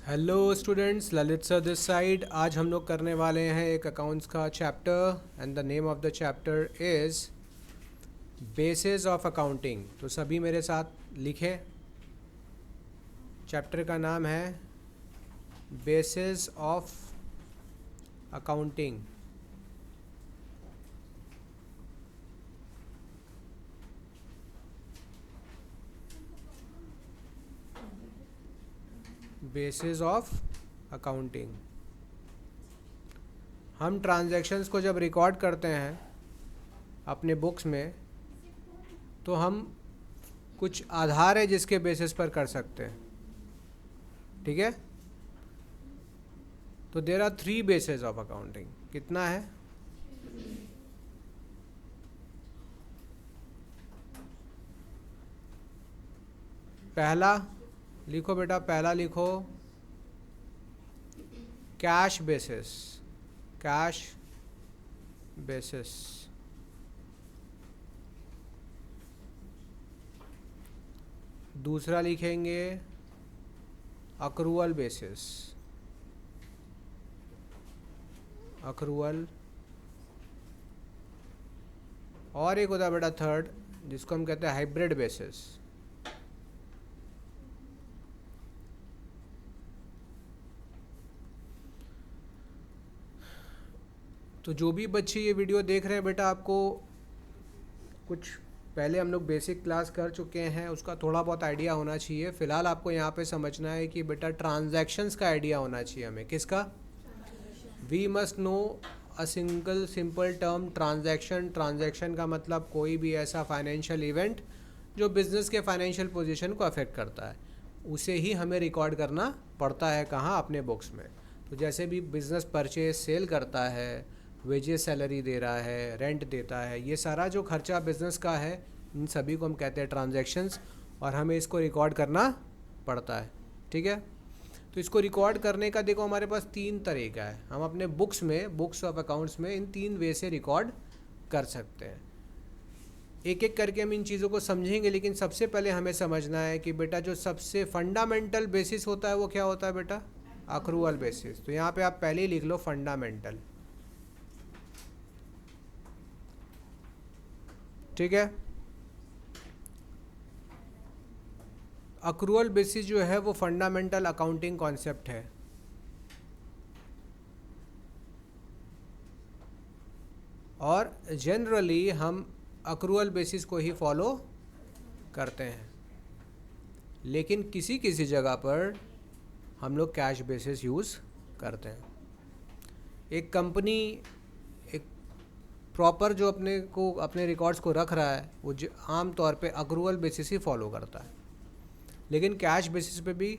Hello students, Lalit sir this side. आज हम लोग करने वाले हैं एक अकाउंट्स का chapter and the name of the chapter is basis of accounting. तो सभी मेरे साथ लिखें। चैप्टर का नाम है basis of accounting. Basis of accounting. हम ट्रांजैक्शंस को जब रिकॉर्ड करते हैं अपने बुक्स में, तो हम कुछ आधार है जिसके बेसिस पर कर सकते हैं। ठीक है, तो there are 3 basis of accounting. कितना है? पहला लिखो बेटा, पहला लिखो कैश बेसिस। Cash basis. दूसरा लिखेंगे अक्रूअल बेसिस। अक्रूअल। और एक होता है बेटा थर्ड, जिसको हम कहते हैं हाइब्रिड बेसिस। तो जो भी बच्चे ये वीडियो देख रहे हैं बेटा, आपको कुछ पहले हम लोग बेसिक क्लास कर चुके हैं, उसका थोड़ा बहुत आइडिया होना चाहिए। फ़िलहाल आपको यहाँ पे समझना है कि बेटा ट्रांजैक्शंस का आइडिया होना चाहिए हमें। किसका? We must know a single simple term transaction. Transaction का मतलब कोई भी ऐसा फाइनेंशियल इवेंट जो बिज़नेस के फाइनेंशियल पोजीशन को अफेक्ट करता है, उसे ही हमें रिकॉर्ड करना पड़ता है। कहाँ? अपने बुक्स में। तो जैसे भी बिज़नेस परचेज सेल करता है, वेजेस सैलरी दे रहा है, रेंट देता है, ये सारा जो खर्चा बिज़नेस का है, इन सभी को हम कहते हैं ट्रांजैक्शंस, और हमें इसको रिकॉर्ड करना पड़ता है। ठीक है, तो इसको रिकॉर्ड करने का देखो हमारे पास 3 तरीका है। हम अपने बुक्स में, बुक्स ऑफ अकाउंट्स में, इन 3 वे से रिकॉर्ड कर सकते हैं। एक एक करके हम इन चीज़ों को समझेंगे, लेकिन सबसे पहले हमें समझना है कि बेटा जो सबसे फंडामेंटल बेसिस होता है वो क्या होता है बेटा? Accrual basis. तो यहाँ पे आप पहले ही लिख लो फंडामेंटल। ठीक है, अक्रूअल बेसिस जो है वो फंडामेंटल अकाउंटिंग कॉन्सेप्ट है। और जनरली हम अक्रूअल बेसिस को ही फॉलो करते हैं, लेकिन किसी किसी जगह पर हम लोग कैश बेसिस यूज़ करते हैं। एक कंपनी एक प्रॉपर जो अपने को, अपने रिकॉर्ड्स को रख रहा है, वो आम तौर पे अक्रूअल बेसिस ही फॉलो करता है। लेकिन कैश बेसिस पे भी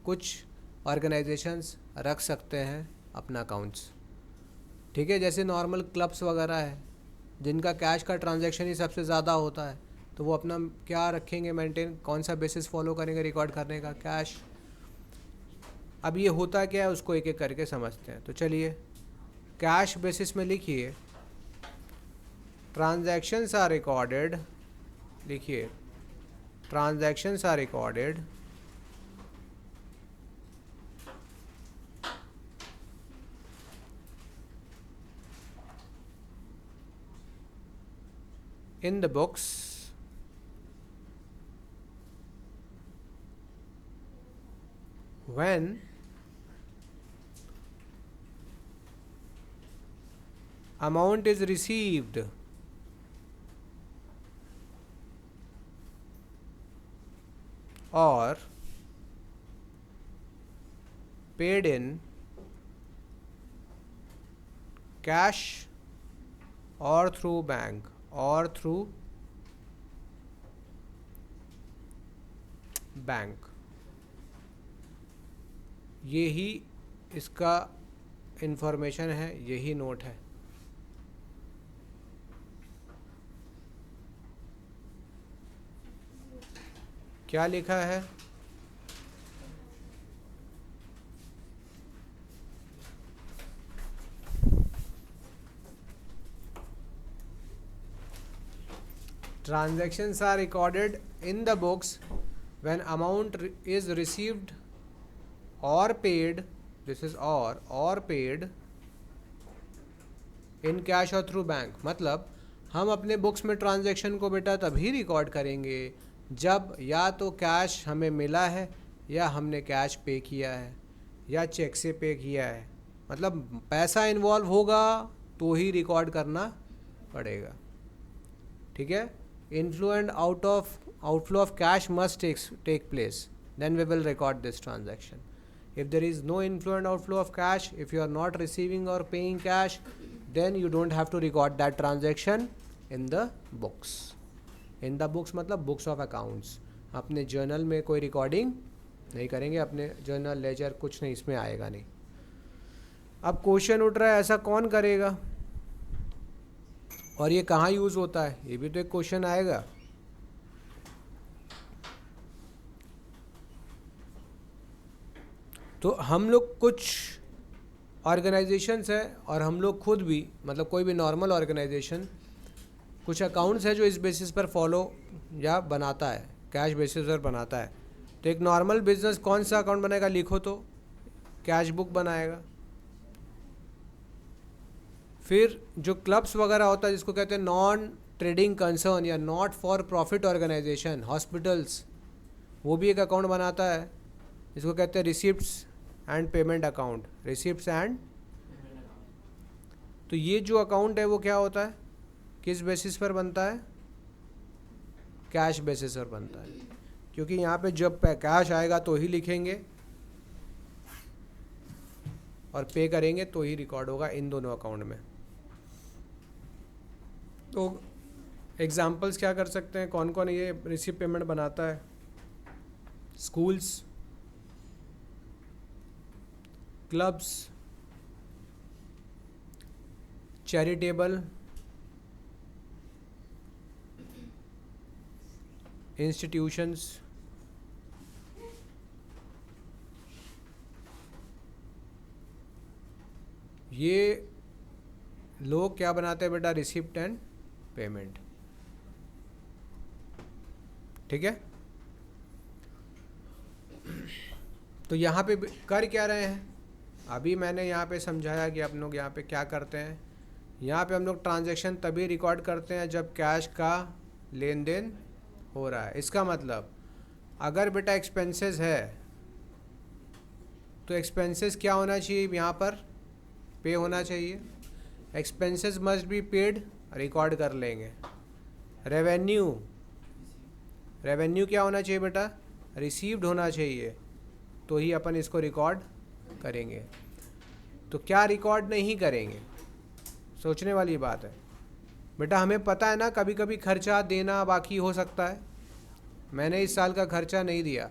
कुछ ऑर्गेनाइजेशंस रख सकते हैं अपना अकाउंट्स। ठीक है, जैसे नॉर्मल क्लब्स वगैरह है जिनका कैश का ट्रांजैक्शन ही सबसे ज़्यादा होता है, तो वो अपना क्या रखेंगे मेंटेन, कौन सा बेसिस फॉलो करेंगे रिकॉर्ड करने का? कैश। अब ये होता क्या है उसको एक एक करके समझते हैं। तो चलिए, कैश बेसिस में लिखिए ट्रांजैक्शंस आर रिकॉर्डेड। लिखिए transactions are recorded in the books when amount is received or paid in cash or through bank or through bank. यही इसका इंफॉर्मेशन है, यही नोट है। क्या लिखा है? Transactions are recorded in the books when amount is received और paid, this is और पेड इन कैश और थ्रू बैंक। मतलब हम अपने बुक्स में ट्रांजैक्शन को बेटा तभी रिकॉर्ड करेंगे जब या तो कैश हमें मिला है, या हमने कैश पे किया है, या चेक से पे किया है। मतलब पैसा इन्वॉल्व होगा तो ही रिकॉर्ड करना पड़ेगा। ठीक है, inflow and outflow of cash must take place, then we will record this transaction. If there is no inflow and outflow of cash, if you are not receiving or paying cash, then you don't have to record that transaction in the books. In the books मतलब books of accounts। अपने journal में कोई recording नहीं करेंगे, अपने journal ledger कुछ नहीं, इसमें आएगा नहीं। अब क्वेश्चन उठ रहा है ऐसा कौन करेगा और ये कहाँ यूज़ होता है, ये भी तो एक क्वेश्चन आएगा। तो हम लोग कुछ ऑर्गेनाइजेशंस है और हम लोग खुद भी, मतलब कोई भी नॉर्मल ऑर्गेनाइजेशन कुछ अकाउंट्स है जो इस बेसिस पर फॉलो या बनाता है, कैश बेसिस पर बनाता है। तो एक नॉर्मल बिजनेस कौन सा अकाउंट बनाएगा, लिखो तो कैश बुक बनाएगा। फिर जो क्लब्स वगैरह होता है जिसको कहते हैं नॉन ट्रेडिंग कंसर्न या not for profit organisation, hospitals, वो भी एक अकाउंट बनाता है जिसको कहते हैं receipts and payment account, receipts and. तो ये जो अकाउंट है वो क्या होता है, किस बेसिस पर बनता है, कैश बेसिस पर बनता है, क्योंकि यहाँ पे जब कैश आएगा तो ही लिखेंगे और पे करेंगे तो ही रिकॉर्ड होगा इन दोनों अकाउंट में। तो एग्जाम्पल्स क्या कर सकते हैं, कौन कौन ये रिसिप्ट पेमेंट बनाता है, स्कूल्स, क्लब्स, चैरिटेबल इंस्टीट्यूशंस, ये लोग क्या बनाते हैं बेटा, रिसिप्ट एंड पेमेंट। ठीक है, तो यहाँ पे कर क्या रहे हैं, अभी मैंने यहाँ पे समझाया कि आप लोग यहाँ पे क्या करते हैं। यहाँ पे हम लोग ट्रांजैक्शन तभी रिकॉर्ड करते हैं जब कैश का लेन देन हो रहा है। इसका मतलब अगर बेटा एक्सपेंसेस है तो एक्सपेंसेस क्या होना चाहिए, यहाँ पर पे होना चाहिए। Expenses must be paid, record कर लेंगे। रेवेन्यू, रेवेन्यू क्या होना चाहिए बेटा, रिसीव्ड होना चाहिए, तो ही अपन इसको रिकॉर्ड करेंगे। तो क्या रिकॉर्ड नहीं करेंगे, सोचने वाली बात है बेटा। हमें पता है ना कभी कभी खर्चा देना बाकी हो सकता है। मैंने इस साल का खर्चा नहीं दिया,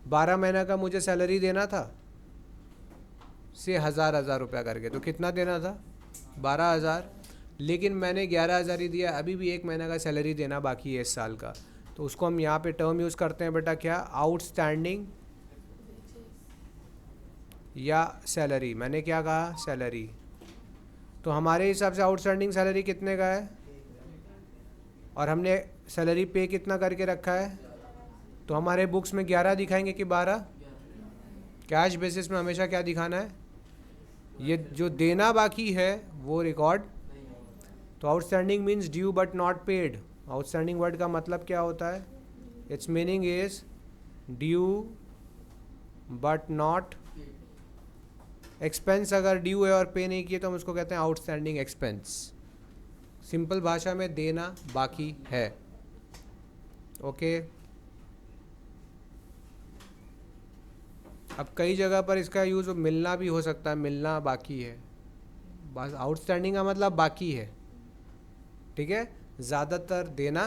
12 महीने का मुझे सैलरी देना था से 1000 रुपया करके, तो कितना देना था 12,000, लेकिन मैंने 11,000 ही दिया। अभी भी 1 महीने का सैलरी देना बाकी है इस साल का। तो उसको हम यहाँ पे टर्म यूज़ करते हैं बेटा क्या, आउटस्टैंडिंग या सैलरी। मैंने क्या कहा, सैलरी। तो हमारे हिसाब से आउटस्टैंडिंग सैलरी कितने का है, और हमने सैलरी पे कितना करके रखा है, तो हमारे बुक्स में 11 दिखाएंगे कि 12। कैश बेसिस में हमेशा क्या दिखाना है, ये जो देना बाकी है वो रिकॉर्ड। तो outstanding means due but not paid. Outstanding word का मतलब क्या होता है, it's meaning is due but not expense. अगर ड्यू है और पे नहीं किए तो हम उसको कहते हैं आउटस्टैंडिंग एक्सपेंस। सिंपल भाषा में देना बाकी है। ओके, अब कई जगह पर इसका यूज़ मिलना भी हो सकता है, मिलना बाकी है। बस आउटस्टैंडिंग का मतलब बाकी है। ठीक है, ज़्यादातर देना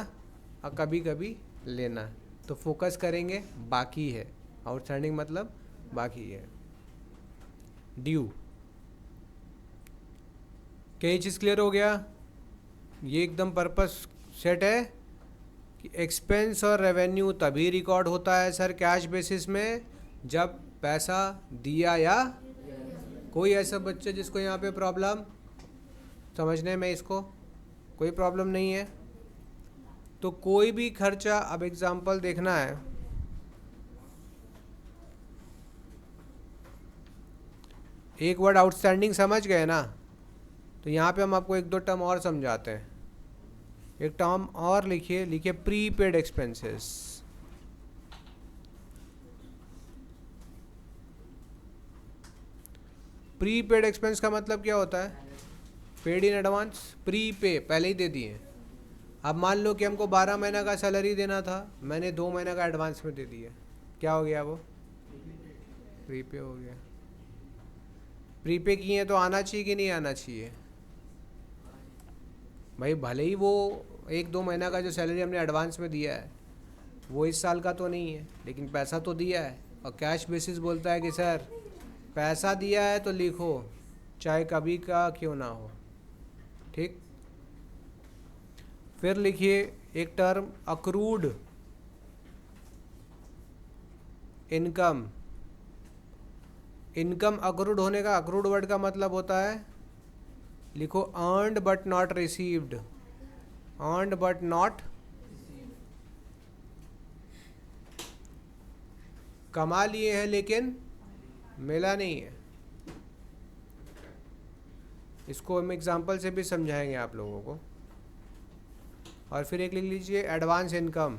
और कभी कभी लेना। तो फोकस करेंगे बाकी है, आउटस्टैंडिंग मतलब बाकी है। ड्यू, क्या ये चीज़ क्लियर हो गया, ये एकदम पर्पस सेट है कि एक्सपेंस और रेवेन्यू तभी रिकॉर्ड होता है सर कैश बेसिस में जब पैसा दिया। या कोई ऐसा बच्चे जिसको यहाँ पे प्रॉब्लम समझने में, इसको कोई प्रॉब्लम नहीं है। तो कोई भी खर्चा, अब एग्जांपल देखना है, एक वर्ड आउटस्टैंडिंग समझ गए ना, तो यहाँ पे हम आपको एक दो टर्म और समझाते हैं। एक टर्म और लिखिए, लिखिए प्रीपेड एक्सपेंसेस। प्रीपेड एक्सपेंस का मतलब क्या होता है? पेड इन एडवांस, प्री पे पहले ही दे दिए। अब मान लो कि हमको 12 महीना का सैलरी देना था, मैंने 2 महीना का एडवांस में दे दिया, क्या हो गया? वो प्रीपे हो गया। प्रीपे किए तो आना चाहिए कि नहीं आना चाहिए भाई? भले ही वो 1-2 महीना का जो सैलरी हमने एडवांस में दिया है वो इस साल का तो नहीं है, लेकिन पैसा तो दिया है। और कैश बेसिस बोलता है कि सर पैसा दिया है तो लिखो, चाहे कभी का क्यों ना हो। ठीक, फिर लिखिए एक term accrued income. Income accrued होने का, अक्रूड वर्ड का मतलब होता है, लिखो earned but not received. Earned but not, कमा लिए हैं लेकिन मिला नहीं है। इसको हम एग्जांपल से भी समझाएंगे आप लोगों को। और फिर एक लिख लीजिए advance income.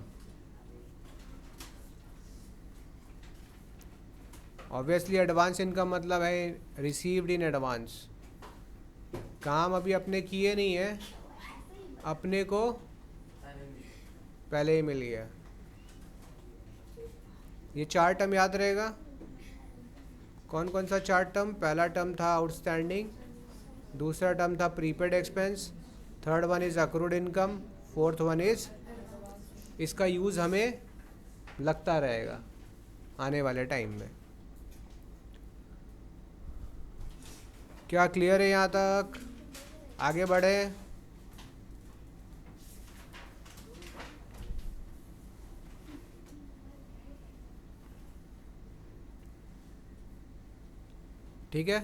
Obviously advance income मतलब है रिसीव्ड इन एडवांस। काम अभी अपने किए नहीं है, अपने को पहले ही मिल गया। ये 4 टर्म याद रहेगा। कौन कौन सा 4 टर्म? पहला टर्म था आउटस्टैंडिंग, दूसरा टर्म था prepaid expense, third one is accrued income, fourth one is, इसका यूज़ हमें लगता रहेगा आने वाले टाइम में। क्या क्लियर है यहाँ तक? आगे बढ़े। ठीक है,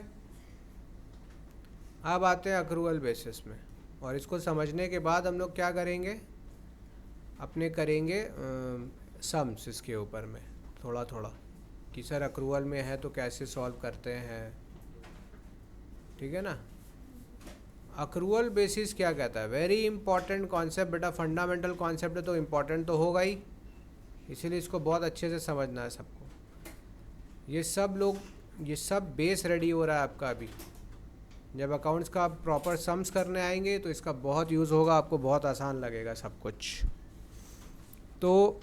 अब आते हैं अक्रूवल बेसिस में। और इसको समझने के बाद हम लोग क्या करेंगे, अपने करेंगे सम्स इसके ऊपर में थोड़ा थोड़ा, कि सर अक्रूवल में है तो कैसे सॉल्व करते हैं। ठीक है ना? अक्रूवल बेसिस क्या कहता है? वेरी इंपॉर्टेंट कॉन्सेप्ट बेटा, फंडामेंटल कॉन्सेप्ट है तो इम्पॉर्टेंट तो होगा ही, इसीलिए इसको बहुत अच्छे से समझना है सबको। ये सब लोग, ये सब बेस रेडी हो रहा है आपका अभी। जब अकाउंट्स का आप प्रॉपर सम्स करने आएंगे तो इसका बहुत यूज़ होगा, आपको बहुत आसान लगेगा सब कुछ। तो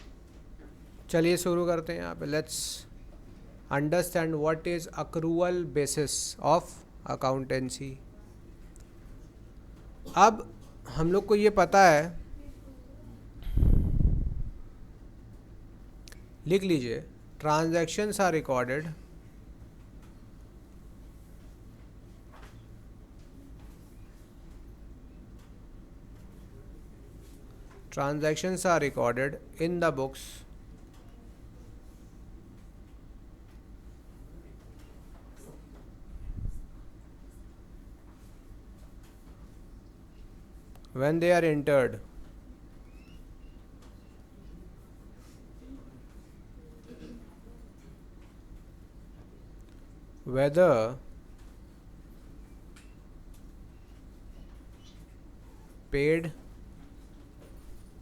चलिए शुरू करते हैं यहाँ पे। Let's understand what is accrual basis of accountancy. अब हम लोग को ये पता है, लिख लीजिए, transactions are recorded transactions are recorded in the books when they are entered whether paid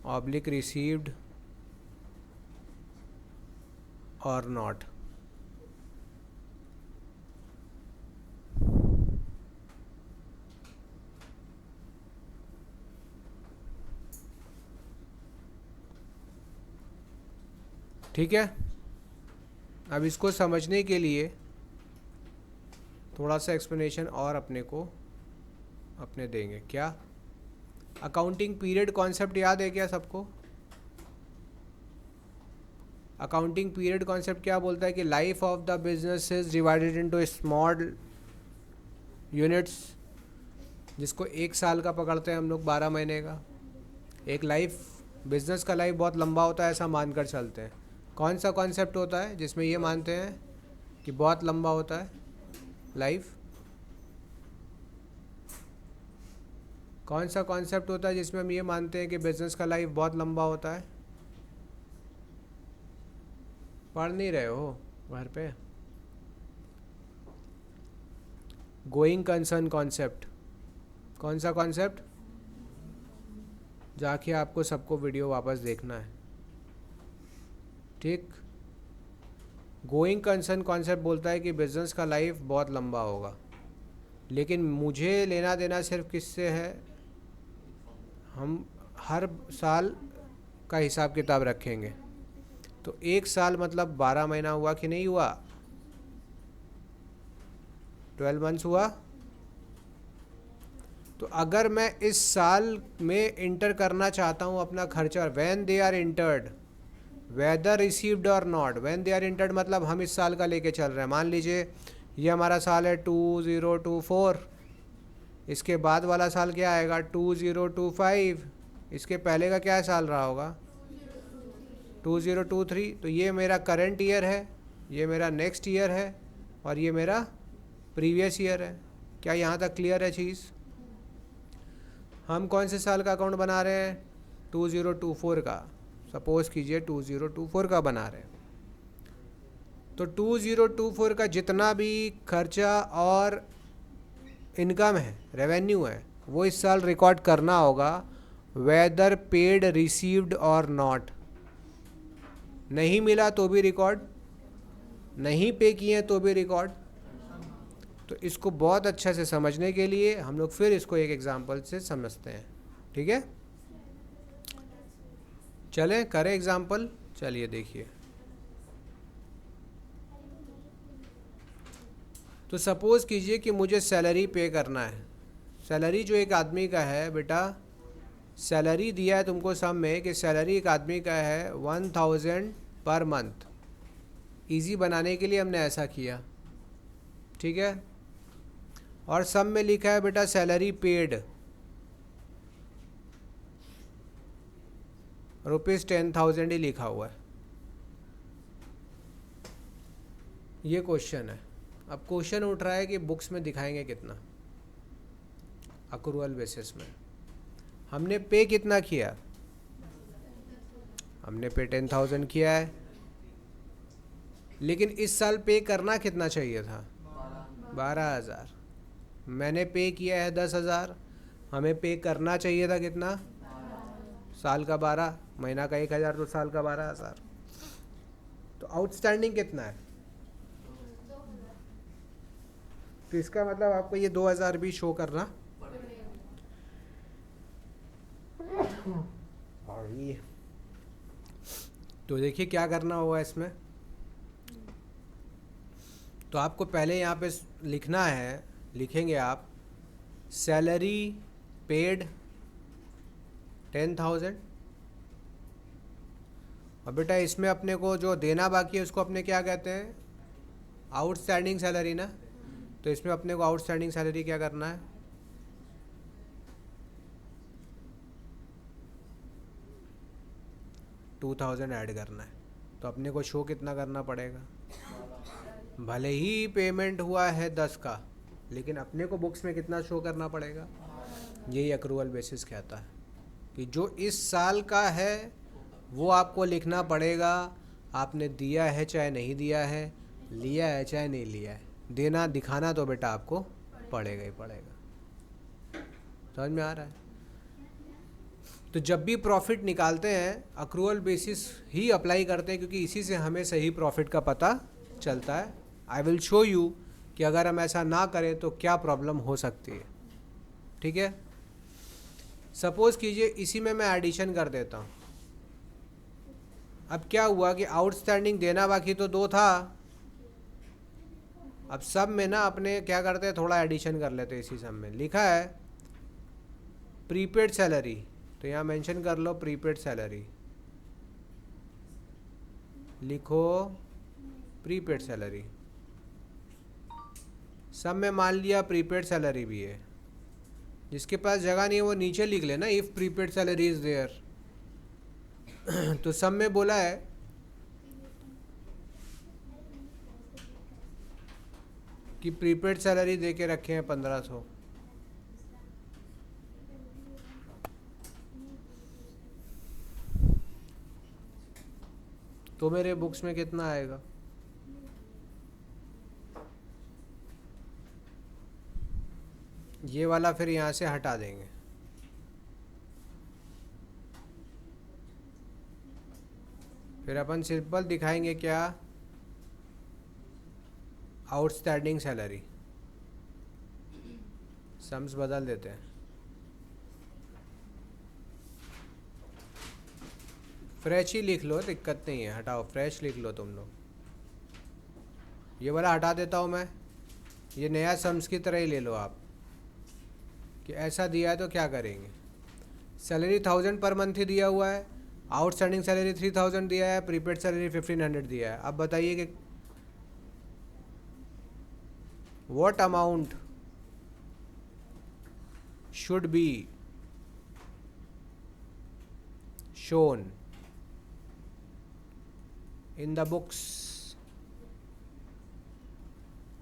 oblique received or not। ठीक है, अब इसको समझने के लिए थोड़ा सा एक्सप्लेनेशन और अपने देंगे। क्या अकाउंटिंग पीरियड कॉन्सेप्ट याद है क्या सबको? अकाउंटिंग पीरियड कॉन्सेप्ट क्या बोलता है कि life of the business is divided into small units, जिसको 1 साल का पकड़ते हैं हम लोग, 12 महीने का। एक लाइफ, बिजनेस का लाइफ बहुत लंबा होता है ऐसा मानकर चलते हैं। कौन सा कॉन्सेप्ट होता है जिसमें ये मानते हैं कि बहुत लंबा होता है लाइफ? कौन सा कॉन्सेप्ट होता है जिसमें हम ये मानते हैं कि बिजनेस का लाइफ बहुत लंबा होता है? पढ़ नहीं रहे हो घर पे? गोइंग कंसर्न कॉन्सेप्ट, कौन सा कॉन्सेप्ट? जाके आपको सबको वीडियो वापस देखना है, ठीक। गोइंग कंसर्न कॉन्सेप्ट बोलता है कि बिजनेस का लाइफ बहुत लंबा होगा, लेकिन मुझे लेना देना सिर्फ किससे है? हम हर साल का हिसाब किताब रखेंगे। तो एक साल मतलब 12 महीना हुआ कि नहीं हुआ? 12 मंथ्स हुआ। तो अगर मैं इस साल में इंटर करना चाहता हूँ अपना खर्चा, when they are entered, whether received और not, when they are entered मतलब हम इस साल का लेके चल रहे हैं। मान लीजिए ये हमारा साल है 2024, इसके बाद वाला साल क्या आएगा? 2025, इसके पहले का क्या साल रहा होगा? 2023। तो ये मेरा करंट ईयर है, ये मेरा नेक्स्ट ईयर है, और ये मेरा प्रीवियस ईयर है। क्या यहाँ तक क्लियर है चीज़? हम कौन से साल का अकाउंट बना रहे हैं? 2024 का। सपोज़ कीजिए 2024 का बना रहे हैं। तो 2024 का जितना भी खर्चा और इनकम है, रेवेन्यू है, वो इस साल रिकॉर्ड करना होगा, वेदर पेड रिसीव्ड और नॉट। नहीं मिला तो भी रिकॉर्ड, नहीं पे किए तो भी रिकॉर्ड। तो इसको बहुत अच्छे से समझने के लिए हम लोग फिर इसको एक एग्जांपल से समझते हैं, ठीक है? चलें करें एग्जांपल। चलिए देखिए, तो सपोज़ कीजिए कि मुझे सैलरी पे करना है। सैलरी जो एक आदमी का है बेटा, सैलरी दिया है तुमको सम में कि सैलरी एक आदमी का है 1000 पर मंथ। इजी बनाने के लिए हमने ऐसा किया, ठीक है। और सम में लिखा है बेटा सैलरी पेड ₹10,000 ही लिखा हुआ है। ये क्वेश्चन है। अब क्वेश्चन उठ रहा है कि बुक्स में दिखाएंगे कितना, अक्रूवल बेसिस में। हमने पे कितना किया? हमने पे 10,000 किया है, लेकिन इस साल पे करना कितना चाहिए था? 12,000। मैंने पे किया है 10,000, हमें पे करना चाहिए था कितना? साल का 12, महीना का 1,000, तो साल का 12,000। तो आउटस्टैंडिंग कितना है? तो इसका मतलब आपको ये 2,000 भी शो करना। और ये तो देखिए क्या करना होगा इसमें। तो आपको पहले यहाँ पे लिखना है, लिखेंगे आप सैलरी पेड 10,000, और बेटा इसमें अपने को जो देना बाकी है उसको अपने क्या कहते हैं? आउटस्टैंडिंग सैलरी ना। तो इसमें अपने को आउटस्टैंडिंग सैलरी क्या करना है? $2,000 ऐड करना है। तो अपने को शो कितना करना पड़ेगा? भले ही पेमेंट हुआ है 10 का, लेकिन अपने को बुक्स में कितना शो करना पड़ेगा? यही अक्रूवल बेसिस कहता है कि जो इस साल का है वो आपको लिखना पड़ेगा। आपने दिया है चाहे नहीं दिया है, लिया है चाहे नहीं लिया है, देना दिखाना तो बेटा आपको पड़ेगा ही पड़ेगा। समझ में आ रहा है? तो जब भी प्रॉफिट निकालते हैं अक्रूवल बेसिस ही अप्लाई करते हैं, क्योंकि इसी से हमें सही प्रॉफिट का पता चलता है। आई विल शो यू कि अगर हम ऐसा ना करें तो क्या प्रॉब्लम हो सकती है, ठीक है। सपोज़ कीजिए इसी में मैं एडिशन कर देता हूँ। अब क्या हुआ कि आउटस्टैंडिंग देना बाकी तो 2 था, अब सब में ना अपने क्या करते हैं, थोड़ा एडिशन कर लेते हैं। इसी सब में लिखा है प्रीपेड सैलरी, तो यहाँ मेंशन कर लो प्रीपेड सैलरी, लिखो प्रीपेड सैलरी। सब में मान लिया प्रीपेड सैलरी भी है। जिसके पास जगह नहीं है वो नीचे लिख लेना if prepaid salary is there. तो सब में बोला है कि प्रीपेड सैलरी दे के रखे हैं 1,500। तो मेरे बुक्स में कितना आएगा? ये वाला फिर यहाँ से हटा देंगे। फिर अपन सिंपल दिखाएंगे क्या, आउटस्टैंडिंग सैलरी। सम्स बदल देते हैं। फ्रेश ही लिख लो, दिक्कत नहीं है, हटाओ, फ्रेश लिख लो तुम लोग। ये वाला हटा देता हूँ मैं, ये नया सम्स की तरह ही ले लो आप, कि ऐसा दिया है तो क्या करेंगे। सैलरी 1000 पर मंथ ही दिया हुआ है, आउटस्टैंडिंग सैलरी 3000 दिया है, प्रीपेड सैलरी 1500 दिया है। अब बताइए कि what amount should be shown in the books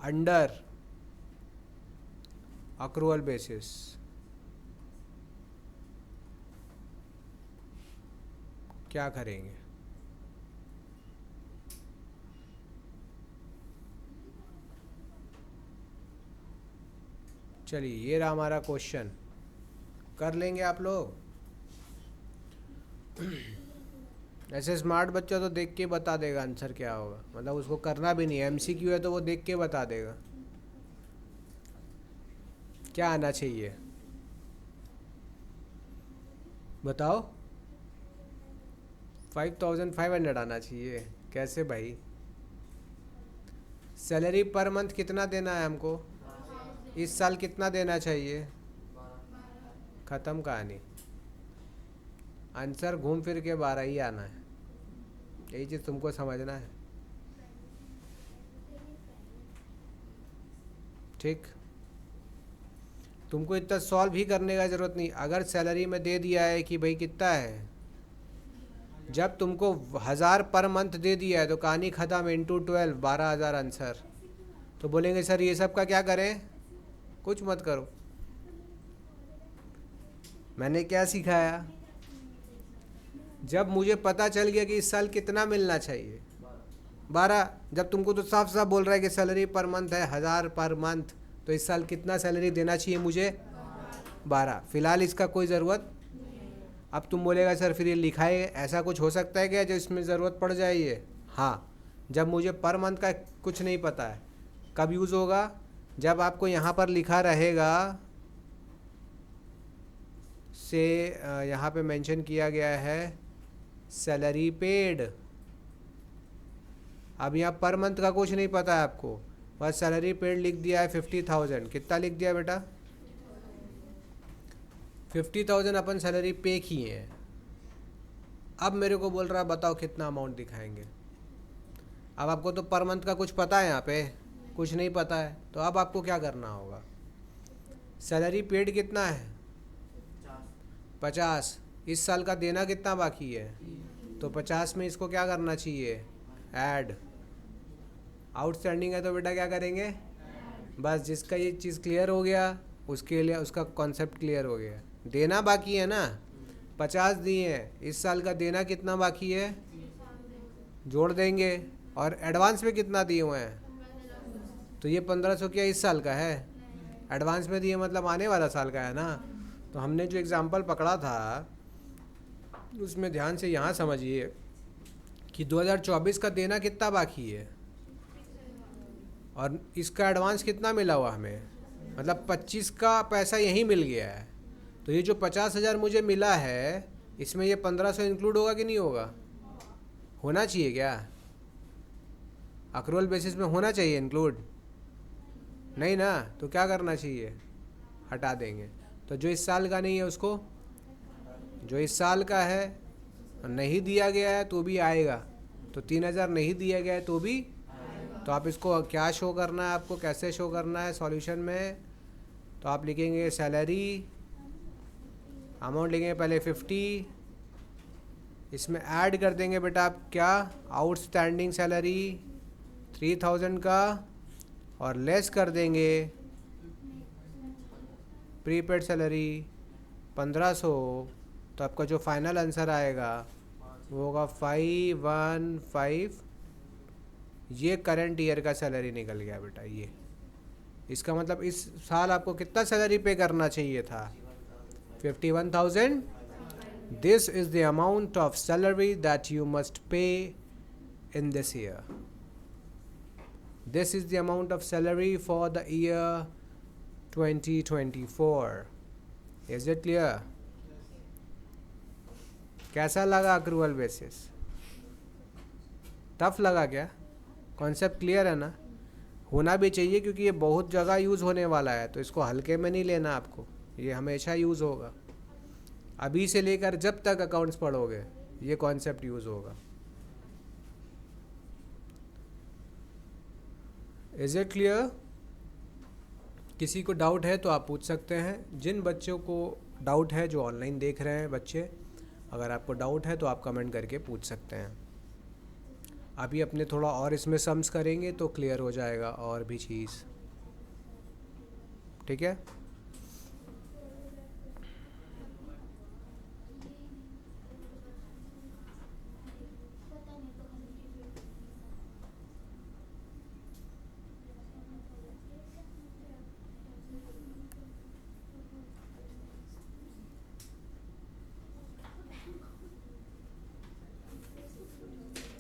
under accrual basis। क्या करेंगे? चलिए ये रहा हमारा क्वेश्चन, कर लेंगे आप लोग। ऐसे स्मार्ट बच्चा तो देख के बता देगा आंसर क्या होगा, मतलब उसको करना भी नहीं है, एमसीक्यू है तो वो देख के बता देगा क्या आना चाहिए। बताओ। 5500 आना चाहिए। कैसे भाई? सैलरी पर मंथ कितना देना है हमको? इस साल कितना देना चाहिए? ख़त्म कहानी। आंसर घूम फिर के 12 ही आना है, यही चीज़ तुमको समझना है। ठीक, तुमको इतना सॉल्व भी करने का ज़रूरत नहीं। अगर सैलरी में दे दिया है कि भाई कितना है, जब तुमको 1000 पर मंथ दे दिया है तो कहानी ख़त्म, इंटू 12, 12000 आंसर। तो बोलेंगे सर ये सब का क्या करें? कुछ मत करो। मैंने क्या सिखाया? जब मुझे पता चल गया कि इस साल कितना मिलना चाहिए, 12, जब तुमको तो साफ साफ बोल रहा है कि सैलरी पर मंथ है 1000 पर मंथ, तो इस साल कितना सैलरी देना चाहिए मुझे? 12। फिलहाल इसका कोई ज़रूरत। अब तुम बोलेगा सर फिर ये लिखा है, ऐसा कुछ हो सकता है क्या जो इसमें ज़रूरत पड़ जाए ये? हाँ, जब मुझे पर मंथ का कुछ नहीं पता है, कब यूज़ होगा? जब आपको यहाँ पर लिखा रहेगा से, यहाँ पे मेंशन किया गया है सैलरी पेड। अब यहाँ पर मंथ का कुछ नहीं पता है आपको, बस सैलरी पेड लिख दिया है 50,000। कितना लिख दिया बेटा? 50,000 अपन सैलरी पे किए हैं। अब मेरे को बोल रहा है बताओ कितना अमाउंट दिखाएंगे। अब आपको तो पर मंथ का कुछ पता है, यहाँ पे कुछ नहीं पता है, तो अब आपको क्या करना होगा? सैलरी पेड कितना है? 50। इस साल का देना कितना बाकी है? तो 50 में इसको क्या करना चाहिए? ऐड। आउटस्टैंडिंग है तो बेटा क्या करेंगे? बस जिसका ये चीज़ क्लियर हो गया उसके लिए उसका कॉन्सेप्ट क्लियर हो गया। देना बाकी है ना, 50 दिए हैं, इस साल का देना कितना बाकी है? जोड़ देंगे। और एडवांस में कितना दिए हुए हैं? तो ये 1500 क्या इस साल का है? एडवांस में दिए मतलब आने वाला साल का है ना। तो हमने जो एग्ज़ाम्पल पकड़ा था उसमें ध्यान से यहाँ समझिए कि 2024 का देना कितना बाकी है और इसका एडवांस कितना मिला हुआ हमें, मतलब 25 का पैसा यहीं मिल गया है। तो ये जो 50,000 मुझे मिला है इसमें ये 1500 इंक्लूड होगा कि नहीं होगा? होना चाहिए क्या? अक्रूवल बेसिस में होना चाहिए इंक्लूड, नहीं ना? तो क्या करना चाहिए? हटा देंगे। तो जो इस साल का नहीं है उसको, जो इस साल का है नहीं दिया गया है तो भी आएगा, तो 3000 नहीं दिया गया है तो भी। तो आप इसको क्या शो करना है, आपको कैसे शो करना है सॉल्यूशन में? तो आप लिखेंगे सैलरी, अमाउंट लिखेंगे पहले 50, इसमें ऐड कर देंगे बेटा आप क्या? आउटस्टैंडिंग सैलरी 3000 का, और लेस कर देंगे प्रीपेड सैलरी 1500। तो आपका जो फाइनल आंसर आएगा वो होगा 515। ये करंट ईयर का सैलरी निकल गया बेटा। ये इसका मतलब इस साल आपको कितना सैलरी पे करना चाहिए था? 51,000। This is the amount of salary that you must pay in this year. This is the amount of salary for the year 2024. Is it clear? कैसा लगा अक्रूवल बेसिस? टफ लगा क्या? कॉन्सेप्ट क्लियर है ना? होना भी चाहिए क्योंकि ये बहुत जगह यूज़ होने वाला है, तो इसको हल्के में नहीं लेना आपको, ये हमेशा यूज़ होगा. अभी से लेकर जब तक अकाउंट्स पढ़ोगे ये कॉन्सेप्ट यूज़ होगा. Is it clear? किसी को डाउट है तो आप पूछ सकते हैं. जिन बच्चों को डाउट है, जो ऑनलाइन देख रहे हैं बच्चे, अगर आपको डाउट है तो आप कमेंट करके पूछ सकते हैं. अभी अपने थोड़ा और इसमें सम्स करेंगे तो क्लियर हो जाएगा और भी चीज़. ठीक है?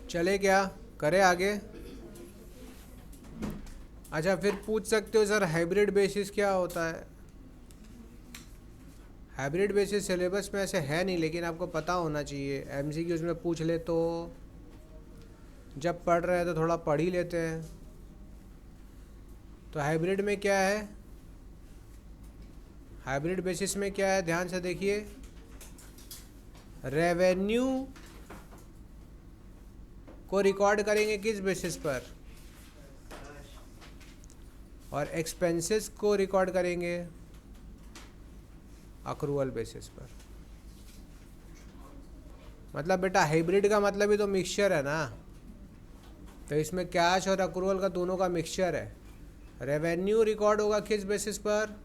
चले क्या? करें आगे? अच्छा, फिर पूछ सकते हो सर हाइब्रिड बेसिस क्या होता है? हाइब्रिड बेसिस सिलेबस में ऐसे है नहीं, लेकिन आपको पता होना चाहिए. एमसीक्यूज में पूछ ले तो जब पढ़ रहे हैं तो थोड़ा पढ़ ही लेते हैं. तो हाइब्रिड में क्या है? हाइब्रिड बेसिस में क्या है, ध्यान से देखिए. रेवेन्यू को रिकॉर्ड करेंगे किस बेसिस पर? और एक्सपेंसेस को रिकॉर्ड करेंगे अक्रूवल बेसिस पर. मतलब बेटा हाइब्रिड का मतलब ही तो मिक्सचर है ना, तो इसमें कैश और अक्रूवल का दोनों का मिक्सचर है. रेवेन्यू रिकॉर्ड होगा किस बेसिस पर?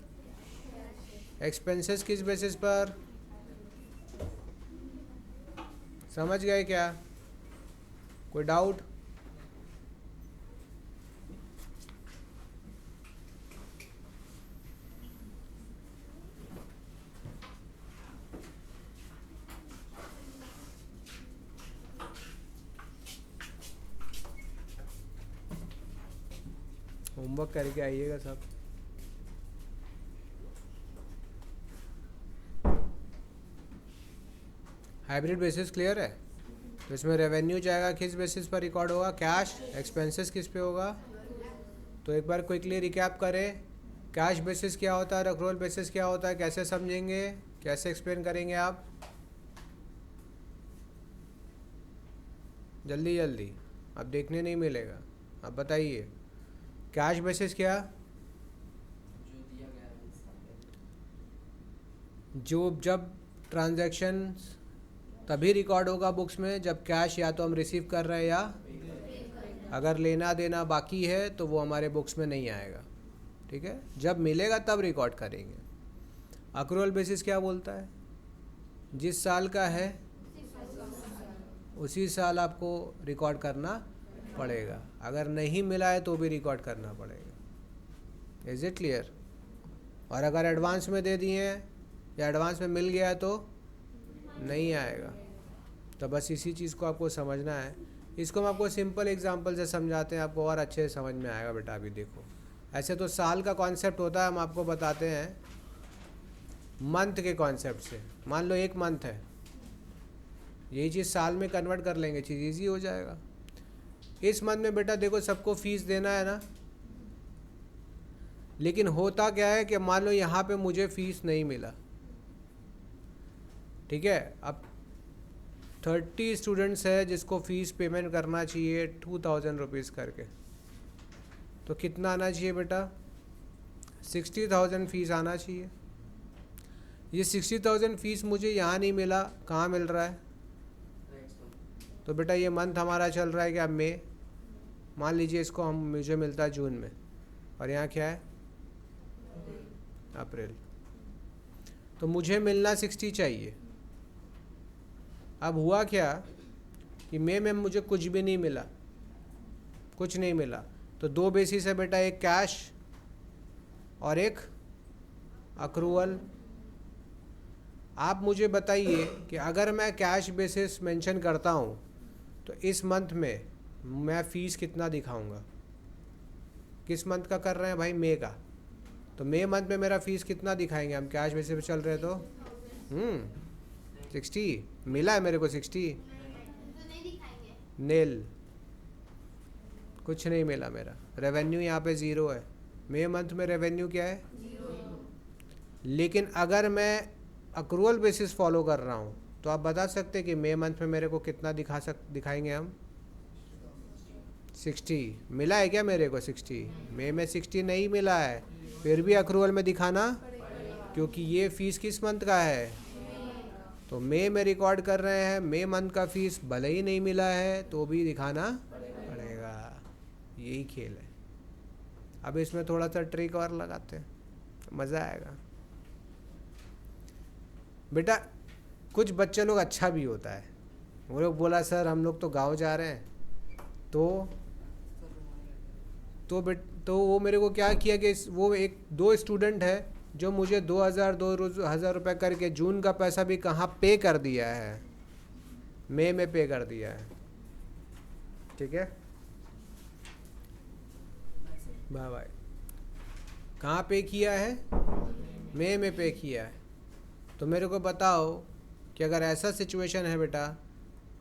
एक्सपेंसेस किस बेसिस पर? समझ गए क्या? कोई डाउट? होमवर्क करके आइएगा सब. हाइब्रिड बेसिस क्लियर है? तो इसमें रेवेन्यू जाएगा किस बेसिस पर रिकॉर्ड होगा? कैश. एक्सपेंसेस किस पे होगा? तो एक बार क्विकली रिकैप करें. कैश बेसिस क्या होता है और अक्रूवल बेसिस क्या होता है, कैसे समझेंगे, कैसे एक्सप्लेन करेंगे आप? जल्दी जल्दी, अब देखने नहीं मिलेगा. अब बताइए कैश बेसिस क्या? जो जब ट्रांजैक्शन तभी रिकॉर्ड होगा बुक्स में जब कैश या तो हम रिसीव कर रहे हैं या अगर लेना देना बाकी है तो वो हमारे बुक्स में नहीं आएगा. ठीक है? जब मिलेगा तब रिकॉर्ड करेंगे. अक्रूवल बेसिस क्या बोलता है? जिस साल का है उसी साल आपको रिकॉर्ड करना पड़ेगा. अगर नहीं मिला है तो भी रिकॉर्ड करना पड़ेगा. Is it clear? और अगर एडवांस में दे दिए हैं या एडवांस में मिल गया है तो नहीं आएगा. तो बस इसी चीज़ को आपको समझना है. इसको हम आपको सिंपल एग्जांपल से समझाते हैं, आपको और अच्छे से समझ में आएगा. बेटा अभी देखो, ऐसे तो साल का कॉन्सेप्ट होता है, हम आपको बताते हैं मंथ के कॉन्सेप्ट से. मान लो एक मंथ है, यही चीज़ साल में कन्वर्ट कर लेंगे, चीज़ ईजी हो जाएगा. इस मंथ में बेटा देखो सबको फीस देना है ना, लेकिन होता क्या है कि मान लो यहाँ पे मुझे फ़ीस नहीं मिला. ठीक है? अब 30 स्टूडेंट्स है जिसको फ़ीस पेमेंट करना चाहिए 2000 रुपीज़ करके. तो कितना आना चाहिए बेटा? 60,000 फ़ीस आना चाहिए. ये 60,000 फ़ीस मुझे यहाँ नहीं मिला, कहाँ मिल रहा है? तो बेटा ये मंथ हमारा चल रहा है क्या? मई. मान लीजिए इसको हम मुझे मिलता है जून में, और यहाँ क्या है? अप्रैल. तो मुझे मिलना 60 चाहिए. अब हुआ क्या कि मई में मुझे कुछ भी नहीं मिला, कुछ नहीं मिला. तो दो बेसिस है बेटा, एक कैश और एक अक्रूवल। आप मुझे बताइए कि अगर मैं कैश बेसिस मेंशन करता हूँ तो इस मंथ में मैं फ़ीस कितना दिखाऊंगा? किस मंथ का कर रहे हैं भाई? मई का। तो मई मंथ में मेरा फ़ीस कितना दिखाएंगे हम? कैश बेसिस पे चल रहे तो 60 मिला है मेरे को। 60 नील, कुछ नहीं मिला मेरा। रेवेन्यू यहाँ पे ज़ीरो है। मई मंथ में रेवेन्यू क्या है? लेकिन अगर मैं अक्रूवल बेसिस फॉलो कर रहा हूँ तो आप बता सकते हैं कि मई मंथ में मेरे को कितना दिखाएंगे हम? 60 मिला है क्या मेरे को? 60 मई में 60 नहीं मिला है, फिर भी अक्रूवल में दिखाना, क्योंकि ये फ़ीस किस मंथ का है? तो मई में रिकॉर्ड कर रहे हैं। मई मंथ का फ़ीस भले ही नहीं मिला है तो भी दिखाना पड़ेगा। यही खेल है। अब इसमें थोड़ा सा ट्रिक और लगाते हैं, मज़ा आएगा बेटा। कुछ बच्चे लोग अच्छा भी होता है, वो लोग बोला सर हम लोग तो गांव जा रहे हैं, तो वो मेरे को क्या किया कि वो एक दो स्टूडेंट है जो मुझे 2,000 रुपये करके जून का पैसा भी कहाँ पे कर दिया है, मई में पे कर दिया है। ठीक है, बाय बाय। कहाँ पे किया है? मई में पे किया है। तो मेरे को बताओ कि अगर ऐसा सिचुएशन है बेटा,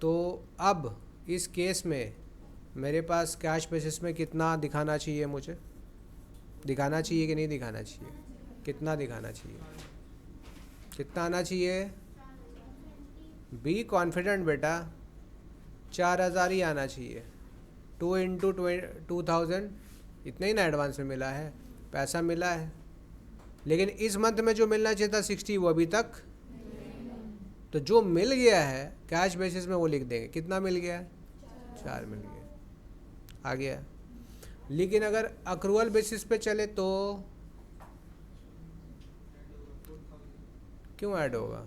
तो अब इस केस में मेरे पास कैश बेसिस में कितना दिखाना चाहिए? मुझे दिखाना चाहिए कि नहीं दिखाना चाहिए? कितना दिखाना चाहिए? कितना आना चाहिए? बी कॉन्फिडेंट बेटा, 4,000 ही आना चाहिए। 2 इंटू 2,000, इतना ही ना एडवांस में मिला है, पैसा मिला है। लेकिन इस मंथ में जो मिलना चाहिए था 60, वो अभी तक, तो जो मिल गया है कैश बेसिस में वो लिख देंगे। कितना मिल गया? 4 मिल गया, आ गया। लेकिन अगर अक्रूवल बेसिस पे चले तो क्यों ऐड होगा?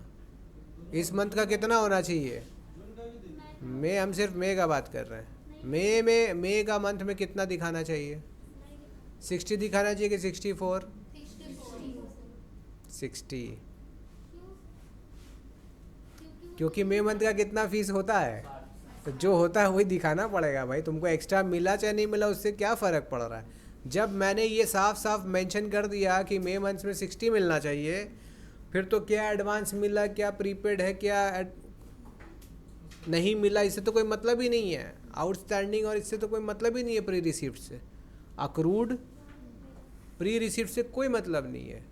इस मंथ का कितना होना चाहिए? मई, हम सिर्फ मई का बात कर रहे हैं। मई का मंथ में कितना दिखाना चाहिए? 60 दिखाना चाहिए कि 64? 60, क्योंकि मई मंथ का कितना फीस होता है, तो जो होता है वही दिखाना पड़ेगा भाई। तुमको एक्स्ट्रा मिला चाहे नहीं मिला उससे क्या फ़र्क पड़ रहा है? जब मैंने ये साफ साफ मेंशन कर दिया कि मई मंथ में 60 मिलना चाहिए, फिर तो क्या एडवांस मिला, क्या प्रीपेड है, क्या नहीं मिला, इससे तो कोई मतलब ही नहीं है। आउटस्टैंडिंग और इससे तो कोई मतलब ही नहीं है। प्री रिसिप्ट से अक्रूड, प्री रिसिप्ट से कोई मतलब नहीं है।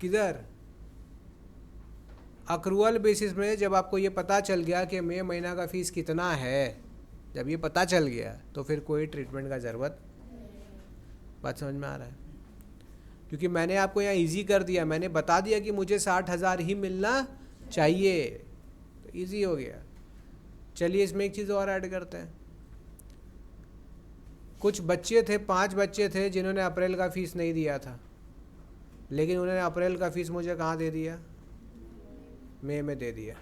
किधर? अक्रूवल बेसिस में जब आपको ये पता चल गया कि मई महीना का फ़ीस कितना है, जब ये पता चल गया तो फिर कोई ट्रीटमेंट का ज़रूरत। बात समझ में आ रहा है? क्योंकि मैंने आपको यहाँ इजी कर दिया, मैंने बता दिया कि मुझे 60,000 ही मिलना चाहिए, तो इजी हो गया। चलिए इसमें एक चीज़ और ऐड करते हैं। कुछ बच्चे थे, 5 बच्चे थे जिन्होंने अप्रैल का फ़ीस नहीं दिया था, लेकिन उन्होंने अप्रैल का फ़ीस मुझे कहाँ दे दिया? मई में दे दिया।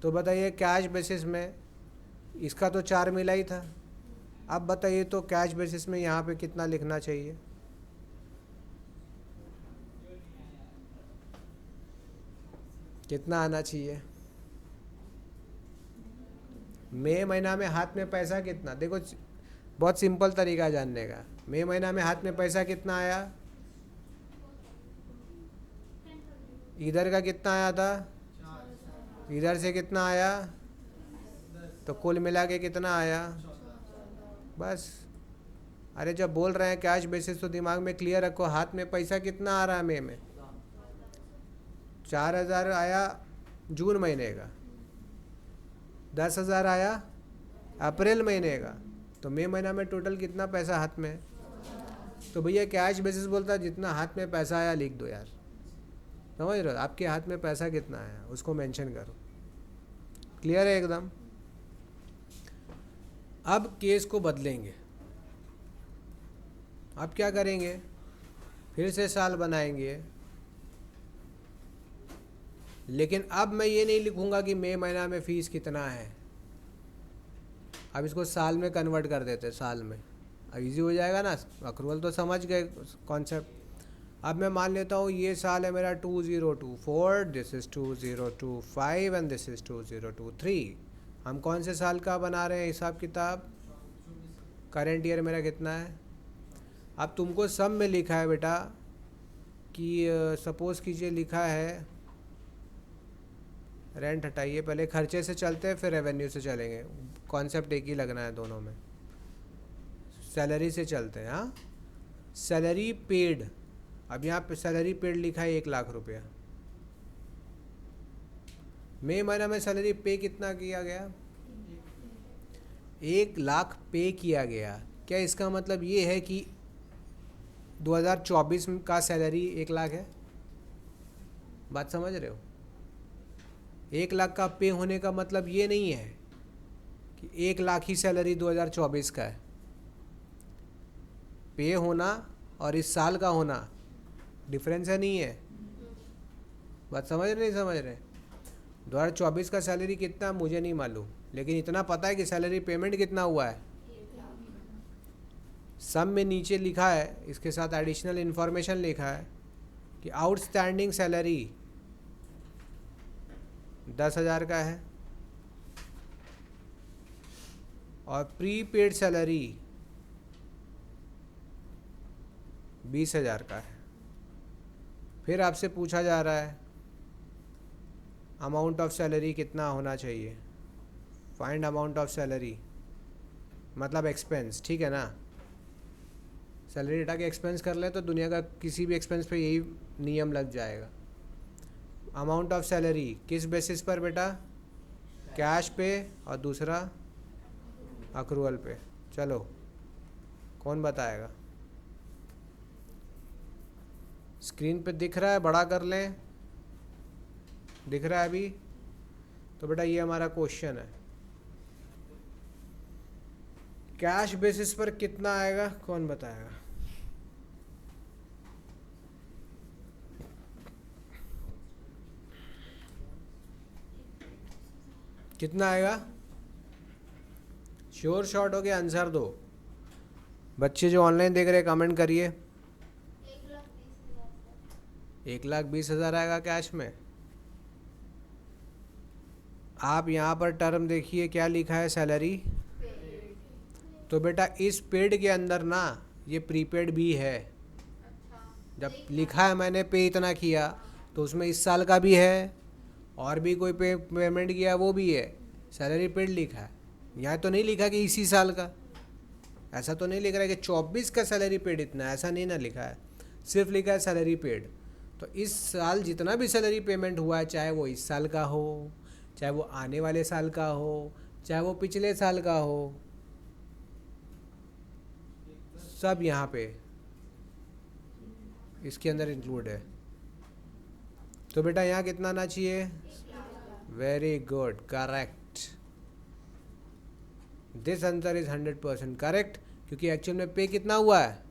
तो बताइए कैश बेसिस में इसका तो 4 मिला ही था। अब बताइए तो कैश बेसिस में यहाँ पे कितना लिखना चाहिए? कितना आना चाहिए? मई महीना में हाथ में पैसा कितना? देखो बहुत सिंपल तरीका है जानने का। मई महीना में हाथ में पैसा कितना आया? इधर का कितना आया था? इधर से कितना आया? तो कुल मिला के कितना आया? बस। अरे जब बोल रहे हैं कैश बेसिस तो दिमाग में क्लियर रखो, हाथ में पैसा कितना आ रहा है मई में? 4,000 आया जून महीने का, 10,000 आया अप्रैल महीने का, तो मई महीना में टोटल कितना पैसा हाथ में? तो भैया कैश बेसिस बोलता है जितना हाथ में पैसा आया लिख दो यार। समझ रहे हो? आपके हाथ में पैसा कितना आया उसको मेंशन करो। क्लियर है एकदम? अब केस को बदलेंगे। अब क्या करेंगे? फिर से साल बनाएंगे, लेकिन अब मैं ये नहीं लिखूंगा कि मई महीना में फ़ीस कितना है। अब इसको साल में कन्वर्ट कर देते हैं, साल में। अब इजी हो जाएगा ना, अक्रूवल तो समझ गए कॉन्सेप्ट। अब मैं मान लेता हूँ ये साल है मेरा 2024, this is 2025 and this is 2023। हम कौन से साल का बना रहे हैं हिसाब किताब? करेंट ईयर मेरा कितना है? अब तुमको सब में लिखा है बेटा कि सपोज़ कीजिए लिखा है, रेंट हटाइए, पहले खर्चे से चलते हैं फिर रेवेन्यू से चलेंगे, कॉन्सेप्ट एक ही लगना है दोनों में। सैलरी से चलते हैं। हाँ, सैलरी पेड, अब यहाँ पे सैलरी पेड लिखा है 1,00,000 रुपया। मई महीना में सैलरी पे कितना किया गया? 1,00,000 पे किया गया। क्या इसका मतलब ये है कि 2024 का सैलरी 1,00,000 है? बात समझ रहे हो? 1,00,000 का पे होने का मतलब ये नहीं है कि 1,00,000 ही सैलरी 2024 का है। पे होना और इस साल का होना डिफरेंस है, नहीं है? बात समझ रहे नहीं समझ रहे? 2024 का सैलरी कितना मुझे नहीं मालूम, लेकिन इतना पता है कि सैलरी पेमेंट कितना हुआ है। सम में नीचे लिखा है, इसके साथ एडिशनल इन्फॉर्मेशन लिखा है कि आउटस्टैंडिंग सैलरी 10,000 का है और प्रीपेड सैलरी 20,000 का है। फिर आपसे पूछा जा रहा है अमाउंट ऑफ सैलरी कितना होना चाहिए। फाइंड अमाउंट ऑफ सैलरी मतलब एक्सपेंस, ठीक है ना? सैलरी हटा के एक्सपेंस कर ले तो दुनिया का किसी भी एक्सपेंस पे यही नियम लग जाएगा। अमाउंट ऑफ सैलरी किस बेसिस पर बेटा? कैश पे और दूसरा अक्रूवल पे। चलो कौन बताएगा? स्क्रीन पे दिख रहा है? बड़ा कर लें, दिख रहा है अभी? तो बेटा ये हमारा क्वेश्चन है, कैश बेसिस पर कितना आएगा, कौन बताएगा? कितना आएगा? श्योर शॉर्ट हो गया, आंसर दो। बच्चे जो ऑनलाइन देख रहे हैं कमेंट करिए। 1,20,000 आएगा कैश में। आप यहाँ पर टर्म देखिए क्या लिखा है, सैलरी। तो बेटा इस पेड के अंदर ना ये प्रीपेड भी है। जब लिखा है मैंने पे इतना किया तो उसमें इस साल का भी है और भी कोई पेमेंट किया वो भी है। सैलरी पेड लिखा है, यहाँ तो नहीं लिखा कि इसी साल का। ऐसा तो नहीं लिख रहा है कि 24 का सैलरी पेड इतना, ऐसा नहीं ना लिखा है। सिर्फ लिखा है सैलरी पेड। तो इस साल जितना भी सैलरी पेमेंट हुआ है, चाहे वो इस साल का हो, चाहे वो आने वाले साल का हो, चाहे वो पिछले साल का हो, सब यहाँ पे इसके अंदर इंक्लूड है। तो बेटा यहाँ कितना आना चाहिए? Very good, correct. This answer is 100% correct, क्योंकि एक्चुअल में पे कितना हुआ है,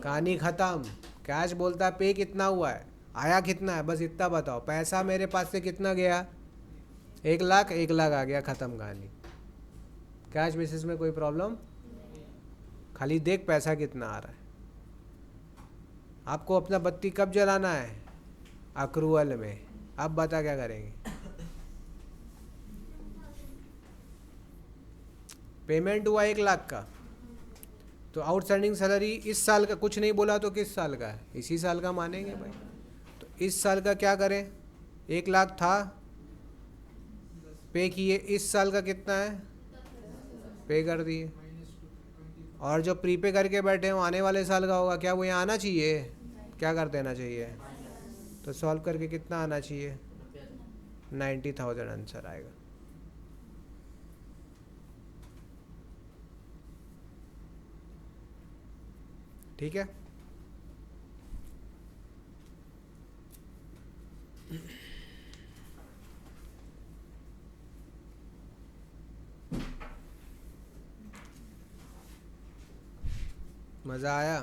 कहानी ख़त्म। कैश बोलता है पे कितना हुआ है, आया कितना है, बस इतना बताओ। पैसा मेरे पास से कितना गया? 1,00,000, 1,00,000 आ गया, ख़त्म कहानी। कैश बेसिस में कोई प्रॉब्लम? खाली देख पैसा कितना आ रहा है। आपको अपना बत्ती कब जलाना है? अक्रूवल में। अब बता क्या करेंगे? पेमेंट हुआ 1,00,000 का, तो आउटस्टैंडिंग सैलरी इस साल का कुछ नहीं बोला तो किस साल का है? इसी साल का मानेंगे भाई। तो इस साल का क्या करें? 1,00,000 था, पे किए। इस साल का कितना है? पे कर दिए। और जो प्रीपे करके बैठे हैं आने वाले साल का होगा, क्या वो यहाँ आना चाहिए? क्या कर देना चाहिए? तो सॉल्व करके कितना आना चाहिए? 90,000 आंसर आएगा। ठीक है। मज़ा आया?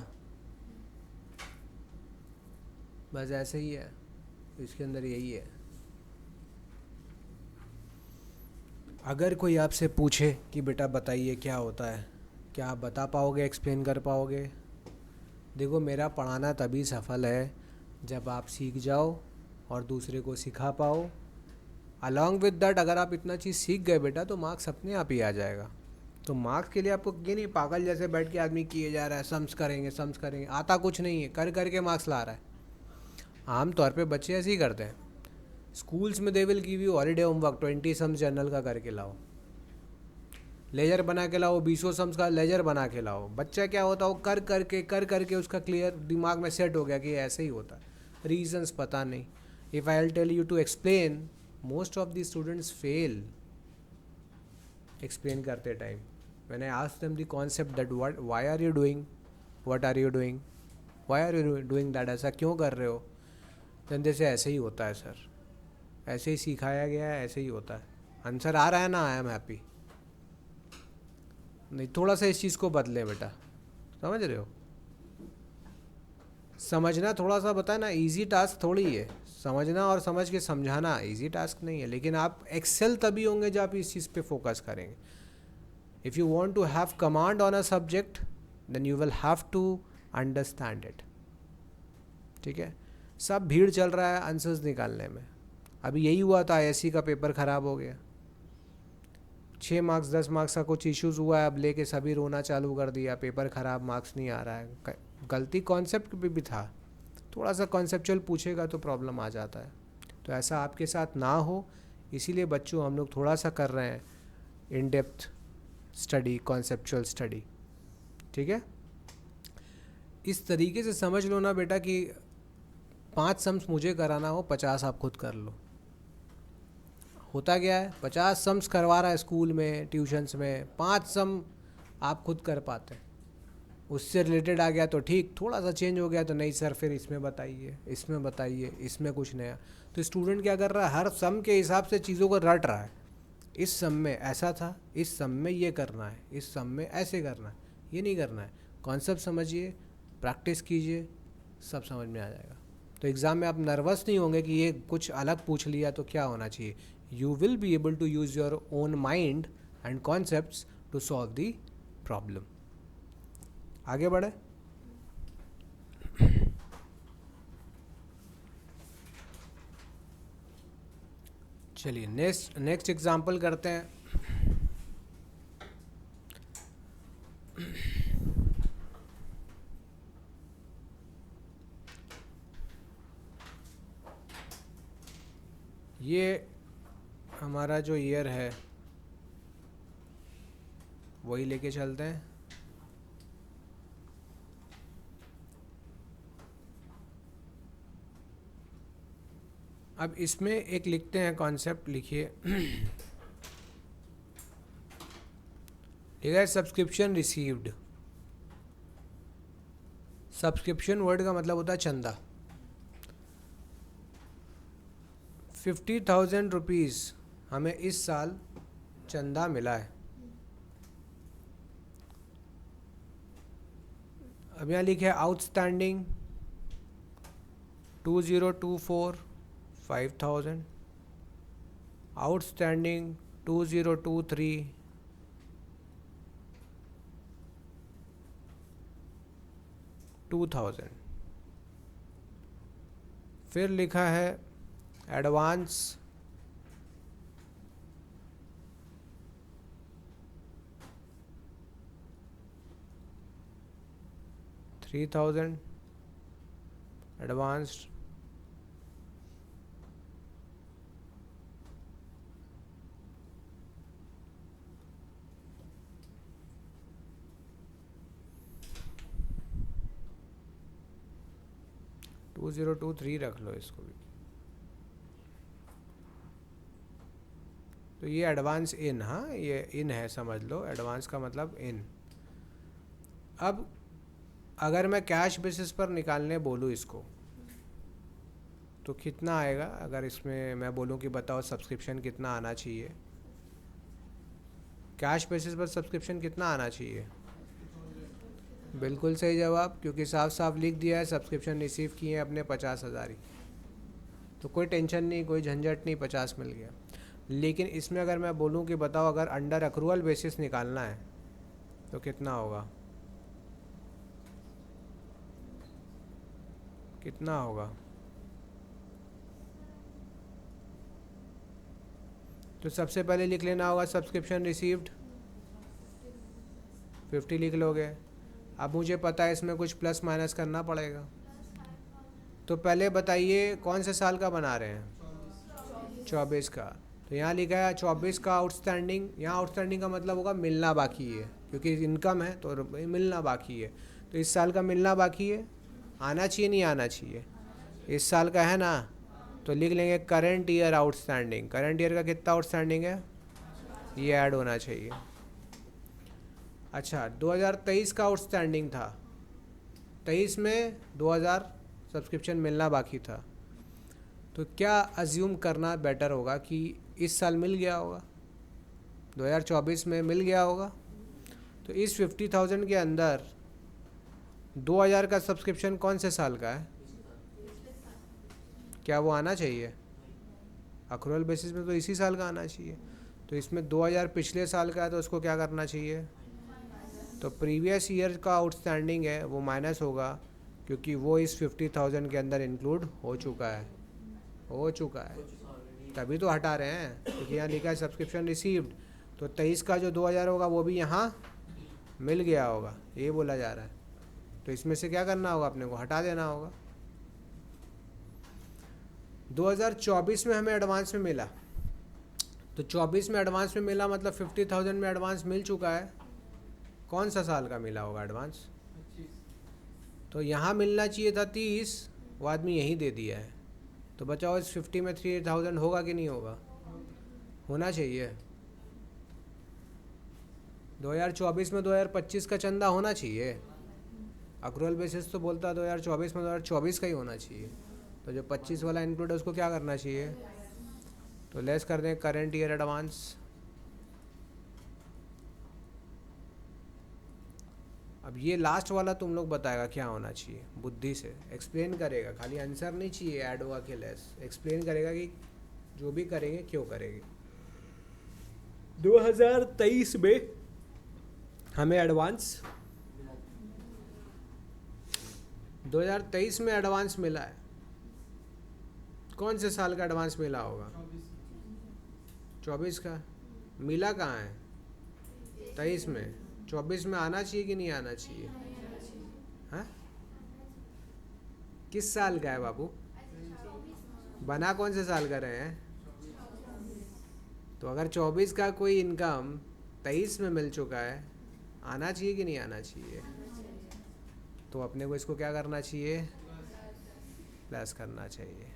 बस ऐसे ही है, इसके अंदर यही है। अगर कोई आपसे पूछे कि बेटा बताइए क्या होता है, क्या आप बता पाओगे, एक्सप्लेन कर पाओगे? देखो, मेरा पढ़ाना तभी सफल है जब आप सीख जाओ और दूसरे को सिखा पाओ। अलॉन्ग विद दैट, अगर आप इतना चीज़ सीख गए बेटा तो मार्क्स अपने आप ही आ जाएगा। तो मार्क्स के लिए आपको ये नहीं पागल जैसे बैठ के आदमी किए जा रहा है, सम्स करेंगे, आता कुछ नहीं है, कर करके मार्क्स ला रहा है। आम तौर पे बच्चे ऐसे ही करते हैं। स्कूल्स में they will give you holiday homework, 20 sums journal का करके लाओ, लेजर बना के लाओ, 20 सम्स का लेजर बना के लाओ। बच्चा क्या होता है, वो कर करके उसका क्लियर दिमाग में सेट हो गया कि ऐसे ही होता है। रीजंस पता नहीं। If I will tell you to explain, most of the students fail explain करते time. When I ask them the concept that why are you doing, what are you doing, why are you doing that, ऐसा क्यों कर रहे हो, धंधे से ऐसे ही होता है सर, ऐसे ही सिखाया गया है, ऐसे ही होता है। आंसर आ रहा है ना, आई एम हैप्पी। नहीं, थोड़ा सा इस चीज़ को बदले बेटा, समझ रहे हो। समझना थोड़ा सा बता ना, इजी टास्क थोड़ी है समझना, और समझ के समझाना इजी टास्क नहीं है। लेकिन आप एक्सेल तभी होंगे जब आप इस चीज़ पे फोकस करेंगे। If you want to have command on a subject, then you will have to understand it. ठीक है, सब भीड़ चल रहा है आंसर्स निकालने में। अभी यही हुआ था, आईएससी का पेपर ख़राब हो गया, 6 मार्क्स 10 मार्क्स का कुछ इश्यूज़ हुआ है, अब लेके सभी रोना चालू कर दिया, पेपर ख़राब, मार्क्स नहीं आ रहा है। गलती कॉन्सेप्ट पे भी था, थोड़ा सा कॉन्सेप्चुअल पूछेगा तो प्रॉब्लम आ जाता है। तो ऐसा आपके साथ ना हो, इसीलिए बच्चों हम लोग थोड़ा सा कर रहे हैं in depth study, conceptual study. ठीक है, इस तरीके से समझ लो ना बेटा कि 5 सम्स मुझे कराना हो, 50 आप खुद कर लो। होता क्या है, 50 सम्स करवा रहा है स्कूल में, ट्यूशन्स में, 5 सम आप खुद कर पाते हैं। उससे रिलेटेड आ गया तो ठीक, थोड़ा सा चेंज हो गया तो नहीं सर फिर इसमें बताइए, इसमें बताइए, इसमें कुछ नया। तो स्टूडेंट क्या कर रहा है, हर सम के हिसाब से चीज़ों को रट रहा है। इस सम में ऐसा था, इस सम में ये करना है, इस सम में ऐसे करना है, ये नहीं करना है। कॉन्सेप्ट समझिए, प्रैक्टिस कीजिए, सब समझ में आ जाएगा। तो एग्ज़ाम में आप नर्वस नहीं होंगे कि ये कुछ अलग पूछ लिया तो क्या होना चाहिए। You will be able to use your own mind and concepts to solve the problem. आगे बढ़े। चलिए नेक्स्ट एग्जांपल करते हैं। ये हमारा जो ईयर है वही लेके चलते हैं। अब इसमें एक लिखते हैं कॉन्सेप्ट, लिखिए। ठीक है, सब्सक्रिप्शन रिसीव्ड। सब्सक्रिप्शन वर्ड का मतलब होता है चंदा। 50,000 रुपीज़ हमें इस साल चंदा मिला है। अब यहाँ लिखे आउटस्टैंडिंग 2024 5,000, आउटस्टैंडिंग 2023 2,000। फिर लिखा है एडवांस 3,000, एडवांस्ड 2023 रख लो इसको भी। तो ये एडवांस इन, हाँ ये इन है, समझ लो, एडवांस का मतलब इन। अब अगर मैं कैश बेसिस पर निकालने बोलूँ इसको तो कितना आएगा। अगर इसमें मैं बोलूँ कि बताओ सब्सक्रिप्शन कितना आना चाहिए, कैश बेसिस पर सब्सक्रिप्शन कितना आना चाहिए। बिल्कुल सही जवाब, क्योंकि साफ साफ लिख दिया है सब्सक्रिप्शन रिसीव किए हैं अपने 50,000 ही। तो कोई टेंशन नहीं, कोई झंझट नहीं, 50 मिल गया। लेकिन इसमें अगर मैं बोलूँ कि बताओ अगर अंडर अक्रूवल बेसिस निकालना है तो कितना होगा। कितना होगा? तो सबसे पहले लिख लेना होगा सब्सक्रिप्शन रिसीव्ड 50 लिख लोगे। अब मुझे पता है इसमें कुछ प्लस माइनस करना पड़ेगा। तो पहले बताइए कौन से साल का बना रहे हैं? 24 का। तो यहाँ लिखा है 24 का आउटस्टैंडिंग। यहाँ आउटस्टैंडिंग का मतलब होगा मिलना बाकी है, क्योंकि इनकम है तो मिलना बाकी है। तो इस साल का मिलना बाकी है, आना चाहिए नहीं आना चाहिए? इस साल का है ना, तो लिख लेंगे current year outstanding. Current year का कितना आउटस्टैंडिंग है, ये ऐड होना चाहिए। अच्छा, 2023 का आउटस्टैंडिंग था, 23 में 2000 सब्सक्रिप्शन मिलना बाकी था। तो क्या अज्यूम करना बेटर होगा कि इस साल मिल गया होगा, 2024 में मिल गया होगा? तो इस 50,000 के अंदर 2000 का सब्सक्रिप्शन कौन से साल का है? क्या वो आना चाहिए? अक्रूवल बेसिस में तो इसी साल का आना चाहिए। तो इसमें 2000 पिछले साल का है, तो उसको क्या करना चाहिए? तो प्रीवियस ईयर का आउटस्टैंडिंग है वो माइनस होगा, क्योंकि वो इस 50,000 के अंदर इंक्लूड हो चुका है, तभी तो हटा रहे हैं, क्योंकि यहाँ लिखा है सब्सक्रिप्शन रिसीव्ड। तो 23 का जो 2000 होगा वो भी यहाँ मिल गया होगा, ये बोला जा रहा है। तो इसमें से क्या करना होगा, अपने को हटा देना होगा। 2024 में हमें एडवांस में मिला, तो 24 में एडवांस में मिला मतलब 50,000 में एडवांस मिल चुका है। कौन सा साल का मिला होगा एडवांस? तो यहाँ मिलना चाहिए था 30, वो आदमी यहीं दे दिया है। तो बचाओ, इस 50 में 3,000 होगा कि नहीं होगा? होना चाहिए। 2024 में 2025 का चंदा होना चाहिए। अक्रूवल बेसिस तो बोलता है 2024 में 2024 का ही होना चाहिए। तो जो 25 वाला इंक्लूड है उसको क्या करना चाहिए? तो लेस कर दें करंट ईयर एडवांस। अब ये लास्ट वाला तुम लोग बताएगा क्या होना चाहिए, बुद्धि से एक्सप्लेन करेगा, खाली आंसर नहीं चाहिए ऐड हुआ कि लेस, एक्सप्लेन करेगा कि जो भी करेंगे क्यों करेंगे। 2023 में हमें एडवांस 2023 में एडवांस मिला है। कौन से साल का एडवांस मिला होगा? 24 का। मिला कहाँ है? 23 में। 24 में आना चाहिए कि नहीं आना चाहिए? हाँ, किस साल का है बाबू? बना कौन से साल का रहे हैं? तो अगर 24 का कोई इनकम 23 में मिल चुका है, आना चाहिए कि नहीं आना चाहिए? तो अपने को इसको क्या करना चाहिए? प्लस करना चाहिए।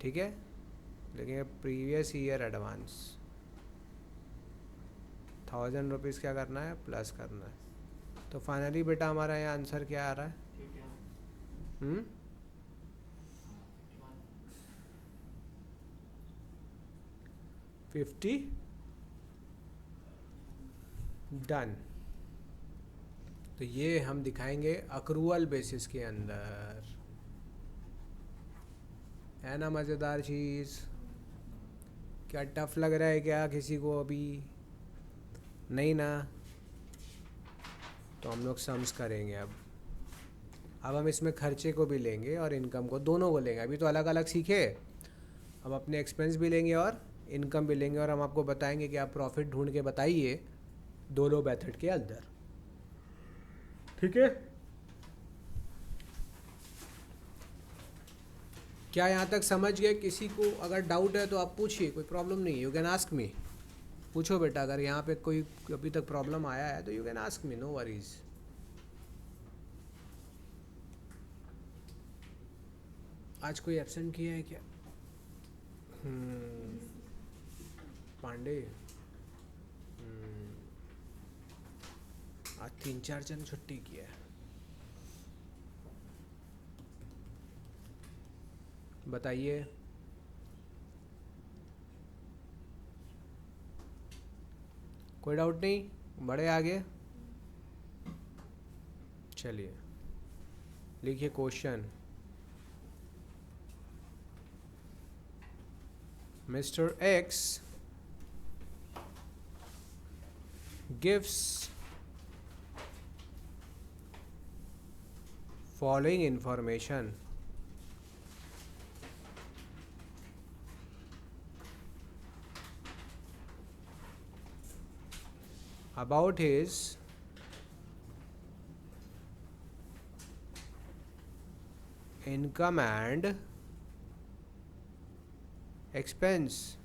ठीक है, लेकिन प्रीवियस ईयर एडवांस 1000 रुपीज़ क्या करना है? प्लस करना है। तो फाइनली बेटा हमारा यहाँ आंसर क्या आ रहा है? 50 डन। तो ये हम दिखाएंगे अक्रूवल बेसिस के अंदर, है ना मज़ेदार चीज़? क्या टफ लग रहा है क्या किसी को अभी? नहीं ना? तो हम लोग सम्स करेंगे। अब हम इसमें खर्चे को भी लेंगे और इनकम को, दोनों को लेंगे। अभी तो अलग अलग सीखे, अब अपने एक्सपेंस भी लेंगे और इनकम भी लेंगे, और हम आपको बताएंगे कि आप प्रॉफिट ढूंढ के बताइए दोनों मेथड के अंदर। ठीक है, क्या यहाँ तक समझ गए? किसी को अगर डाउट है तो आप पूछिए, कोई प्रॉब्लम नहीं है। यू कैन आस्क मी। पूछो बेटा, अगर यहाँ पे कोई अभी तक प्रॉब्लम आया है तो you can ask me, no worries. आज कोई एब्सेंट किया है क्या? पांडे। आज 3-4 जन छुट्टी किया है। बताइए। कोई डाउट नहीं? बढ़े आगे। चलिए लिखिए question. Mister x gives following information about his income and expense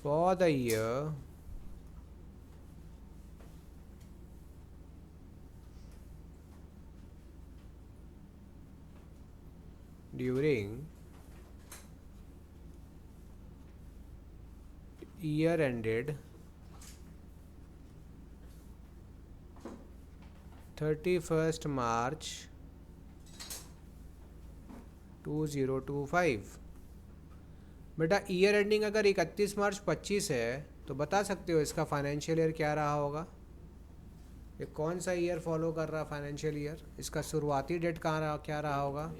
for the year during year ended 31st March 2025। बेटा ईयर एंडिंग अगर 31 मार्च 25 है तो बता सकते हो इसका फाइनेंशियल ईयर क्या रहा होगा। ये कौन सा ईयर फॉलो कर रहा फाइनेंशियल ईयर, इसका शुरुआती डेट कहाँ रहा, क्या रहा होगा।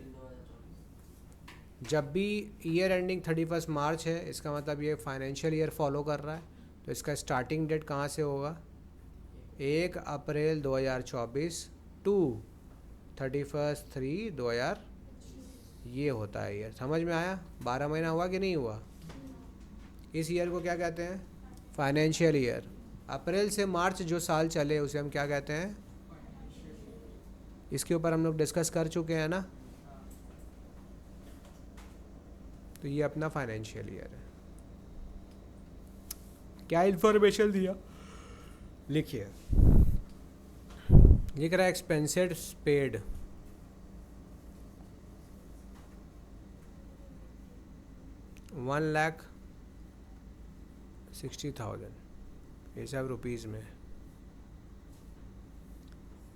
जब भी ईयर एंडिंग 31 मार्च है इसका मतलब ये फाइनेंशियल ईयर फॉलो कर रहा है, तो इसका स्टार्टिंग डेट कहाँ से होगा, 1 अप्रैल 2024 टू 31/3/2000, ये होता है ईयर। समझ में आया। 12 महीना हुआ कि नहीं हुआ। इस ईयर को क्या कहते हैं, फाइनेंशियल ईयर। अप्रैल से मार्च जो साल चले उसे हम क्या कहते हैं, इसके ऊपर हम लोग डिस्कस कर चुके हैं ना। तो ये अपना फाइनेंशियल ईयर है। क्या इंफॉर्मेशन दिया, लिखिए। लिख रहा है एक्सपेंसेस पेड, $1,60,000, ये सब रुपीज़ में।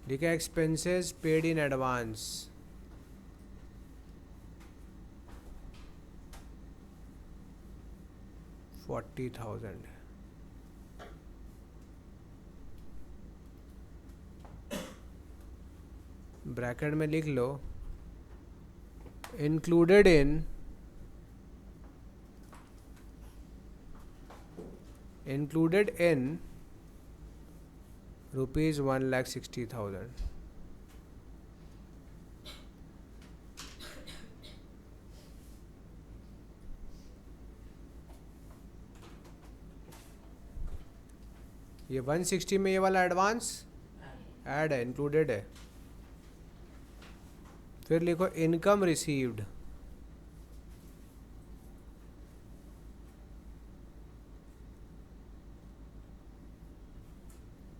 लिखा है expenses paid in advance, $40,000। Bracket में लिख लो इंक्लूडेड इन रुपीज़ 1,60,000। ये 160 में ये वाला एडवांस ऐड है, इंक्लूडेड है। फिर लिखो income received,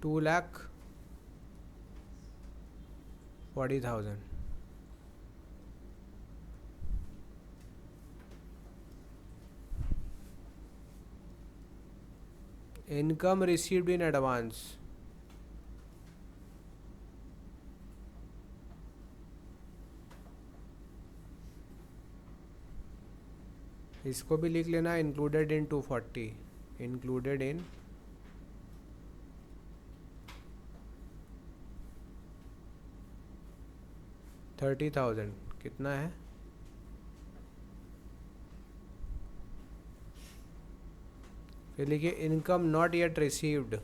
$2,40,000। Income received in advance, इसको भी लिख लेना इंक्लूडेड इन 240, इंक्लूडेड इन 30,000 कितना है, फिर लिखिए income not yet received,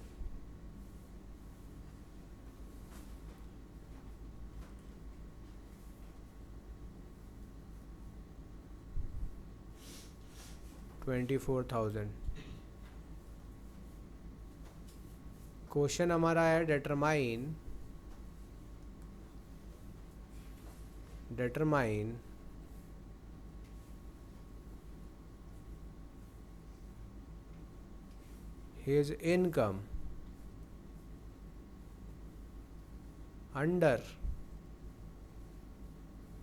$24,000। Question हमारा है determine his income under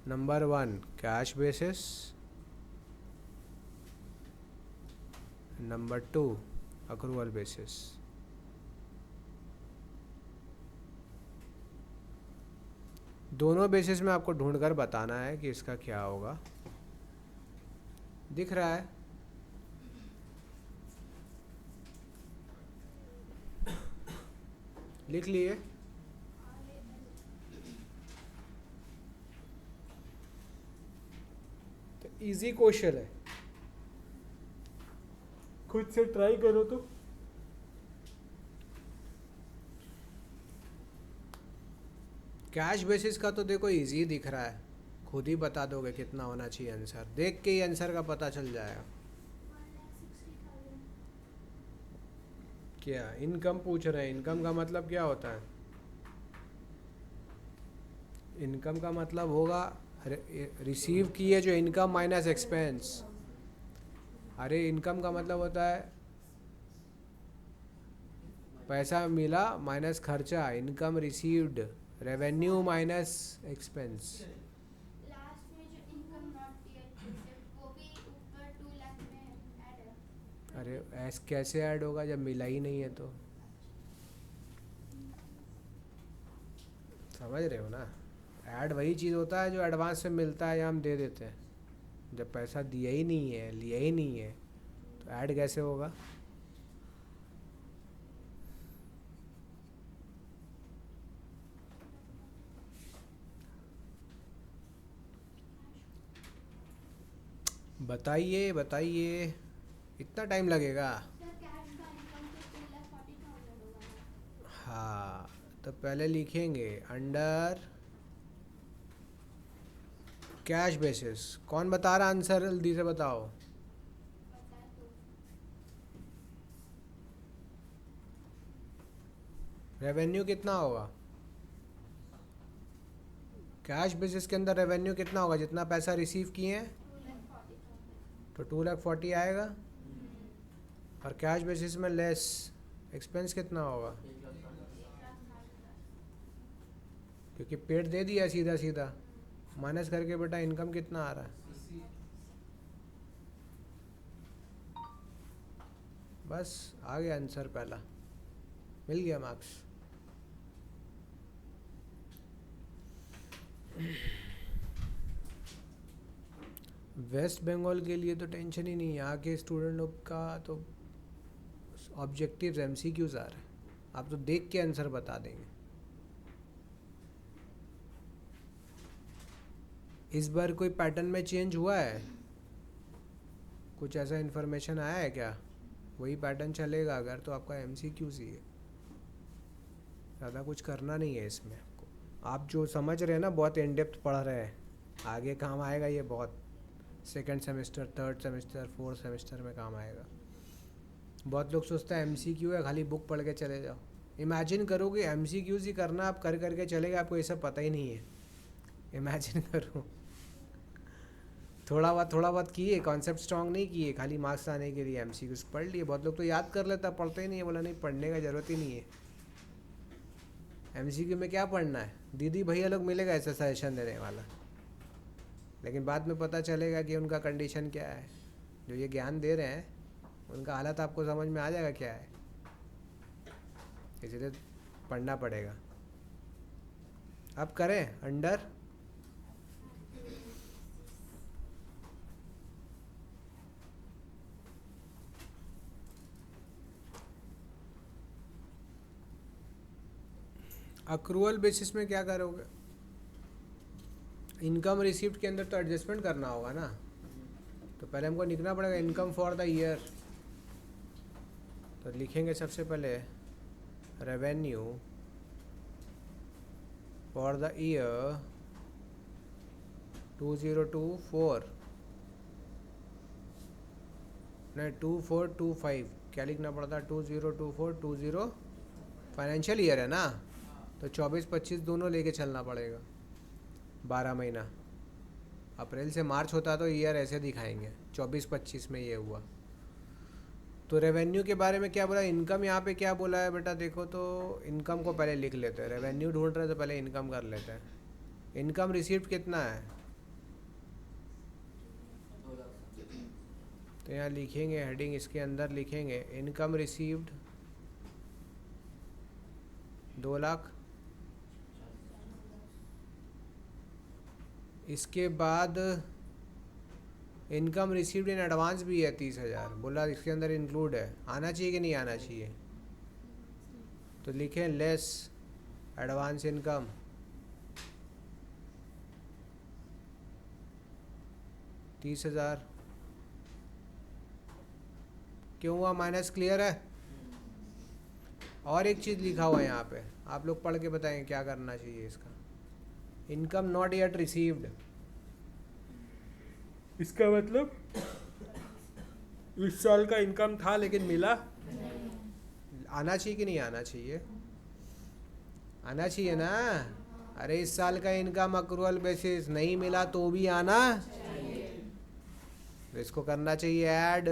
number 1 cash basis, number 2 accrual basis। दोनों बेसिस में आपको ढूंढकर बताना है कि इसका क्या होगा। दिख रहा है, लिख लिए। तो इजी क्वेश्चन है, खुद से ट्राई करो तो कैश बेसिस का तो देखो इजी दिख रहा है, खुद ही बता दोगे कितना होना चाहिए आंसर, देख के ही आंसर का पता चल जाएगा। क्या इनकम पूछ रहे हैं? इनकम का मतलब क्या होता है? इनकम का मतलब होगा रिसीव किए जो इनकम माइनस एक्सपेंस। अरे इनकम का मतलब होता है पैसा मिला माइनस खर्चा, income received, revenue minus expense. Last में जो इनकम नॉट येट वो भी ऊपर 2 लाख में ऐड है। अरे ऐस कैसे ऐड होगा जब मिला ही नहीं है तो? समझ रहे हो ना? ऐड वही चीज़ होता है जो एडवांस में मिलता है या हम दे देते हैं। जब पैसा दिया ही नहीं है, लिया ही नहीं है, तो ऐड कैसे होगा? बताइए बताइए, इतना टाइम लगेगा? सर कैश का इनकम तो 2,40,000 होगा ना। हाँ, तो पहले लिखेंगे अंडर कैश बेसिस। कौन बता रहा आंसर, जल्दी से बताओ। पता है तो रेवेन्यू कितना होगा? कैश बेसिस के अंदर रेवेन्यू कितना होगा? जितना पैसा रिसीव किए हैं 2,40,000। तो 2,40,000 आएगा। और कैश बेसिस में लेस एक्सपेंस कितना होगा? 1,60,000। क्योंकि पेड दे दिया सीधा सीधा, माइनस करके बेटा इनकम कितना आ रहा है? बस आ गया आंसर, पहला मिल गया मार्क्स। वेस्ट बंगाल के लिए तो टेंशन ही नहीं है, यहाँ के स्टूडेंट लोग का तो ऑब्जेक्टिव MCQs आ रहे हैं, आप तो देख के आंसर बता देंगे। इस बार कोई पैटर्न में चेंज हुआ है? कुछ ऐसा इन्फॉर्मेशन आया है क्या? वही पैटर्न चलेगा अगर, तो आपका MCQs ही है, ज़्यादा कुछ करना नहीं है इसमें आपको। आप जो समझ रहे हैं ना, बहुत इन डेप्थ पढ़ रहे हैं, आगे काम आएगा ये बहुत। Second semester, third semester, fourth semester में काम आएगा। बहुत लोग सोचते हैं MCQ है, खाली बुक पढ़ के चले जाओ। इमेजिन करो कि MCQs ही करना, आप कर करके चलेगा, आपको ये सब पता ही नहीं है। इमेजिन करो, थोड़ा बहुत किए, कॉन्सेप्ट स्ट्रॉन्ग नहीं किए, खाली मार्क्स आने के लिए MCQs पढ़ लिए। बहुत लोग तो याद कर लेता, पढ़ते ही नहीं है, बोला नहीं पढ़ने का ज़रूरत ही नहीं है। MCQ में क्या पढ़ना है? दीदी भैया लोग मिलेगा ऐसा सजेशन देने वाला, लेकिन बाद में पता चलेगा कि उनका कंडीशन क्या है। जो ये ज्ञान दे रहे हैं उनका हालत आपको समझ में आ जाएगा क्या है, इसलिए पढ़ना पड़ेगा। अब करें अंडर अक्रूवल बेसिस में क्या करोगे? इनकम रिसीप्ट के अंदर तो एडजस्टमेंट करना होगा ना, तो पहले हमको लिखना पड़ेगा इनकम फॉर द ईयर। तो लिखेंगे सबसे पहले रेवेन्यू फॉर द ईयर 2024, नहीं 2425, क्या लिखना पड़ता है? 2024 फाइनेंशियल ईयर है ना, तो 24-25 दोनों लेके चलना पड़ेगा। 12 महीना, अप्रैल से मार्च होता तो ईयर ऐसे दिखाएंगे, 24-25 में ये हुआ। तो रेवेन्यू के बारे में क्या बोला? इनकम यहाँ पे क्या बोला है बेटा? देखो तो इनकम को पहले लिख लेते हैं, रेवेन्यू ढूंढ रहे हैं तो पहले इनकम कर लेते हैं। इनकम रिसीव्ड कितना है? तो यहाँ लिखेंगे हेडिंग, इसके अंदर लिखेंगे इनकम रिसीव्ड 2 लाख। इसके बाद इनकम रिसीव्ड इन एडवांस भी है 30,000, बोला इसके अंदर इंक्लूड है, आना चाहिए कि नहीं आना चाहिए? तो लिखें लेस एडवांस इनकम, 30,000। क्यों हुआ माइनस? क्लियर है? और एक चीज़ लिखा हुआ है यहाँ पे, आप लोग पढ़ के बताएंगे क्या करना चाहिए इसका। इनकम नॉट येट रिसीव्ड, इसका मतलब इस साल का इनकम था लेकिन मिला, आना चाहिए कि नहीं आना चाहिए, आना चाहिए ना। अरे इस साल का इनकम अक्रूवल बेसिस नहीं मिला तो भी आना, तो इसको करना चाहिए ऐड।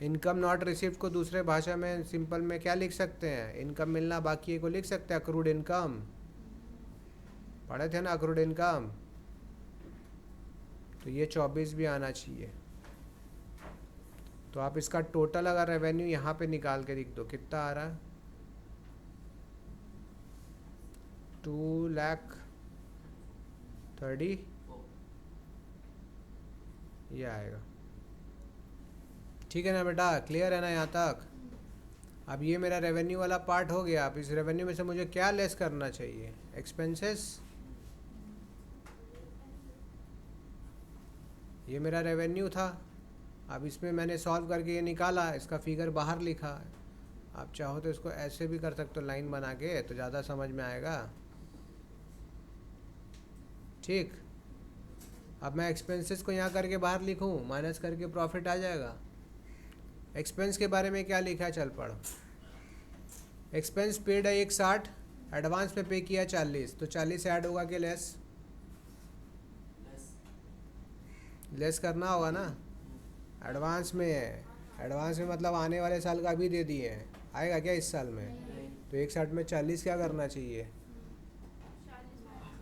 इनकम नॉट रिसीव्ड को दूसरे भाषा में सिंपल में क्या लिख सकते हैं, इनकम मिलना बाकी है को लिख सकते हैं अक्रूड इनकम, पढ़े थे ना अक्रूड इनकम। तो ये 24 भी आना चाहिए। तो आप इसका टोटल अगर रेवेन्यू यहाँ पे निकाल के लिख दो कितना आ रहा है, 2,30,000 ये आएगा। ठीक है ना बेटा, क्लियर है ना यहाँ तक। अब ये मेरा रेवेन्यू वाला पार्ट हो गया। अब इस रेवेन्यू में से मुझे क्या लेस करना चाहिए, एक्सपेंसेस। ये मेरा रेवेन्यू था, अब इसमें मैंने सॉल्व करके ये निकाला, इसका फिगर बाहर लिखा है। आप चाहो तो इसको ऐसे भी कर सकते हो लाइन बना के, तो ज़्यादा समझ में आएगा। ठीक, अब मैं एक्सपेंसेस को यहाँ करके बाहर लिखूँ, माइनस करके प्रॉफिट आ जाएगा। एक्सपेंस के बारे में क्या लिखा है, चल पढ़। एक्सपेंस पेड है 160, एडवांस में पे किया 40, तो 40 ऐड होगा कि लेस, लेस करना होगा ना। एडवांस में है, एडवांस में मतलब आने वाले साल का अभी दे दिए हैं, आएगा क्या इस साल में, तो 160 में 40 क्या करना चाहिए,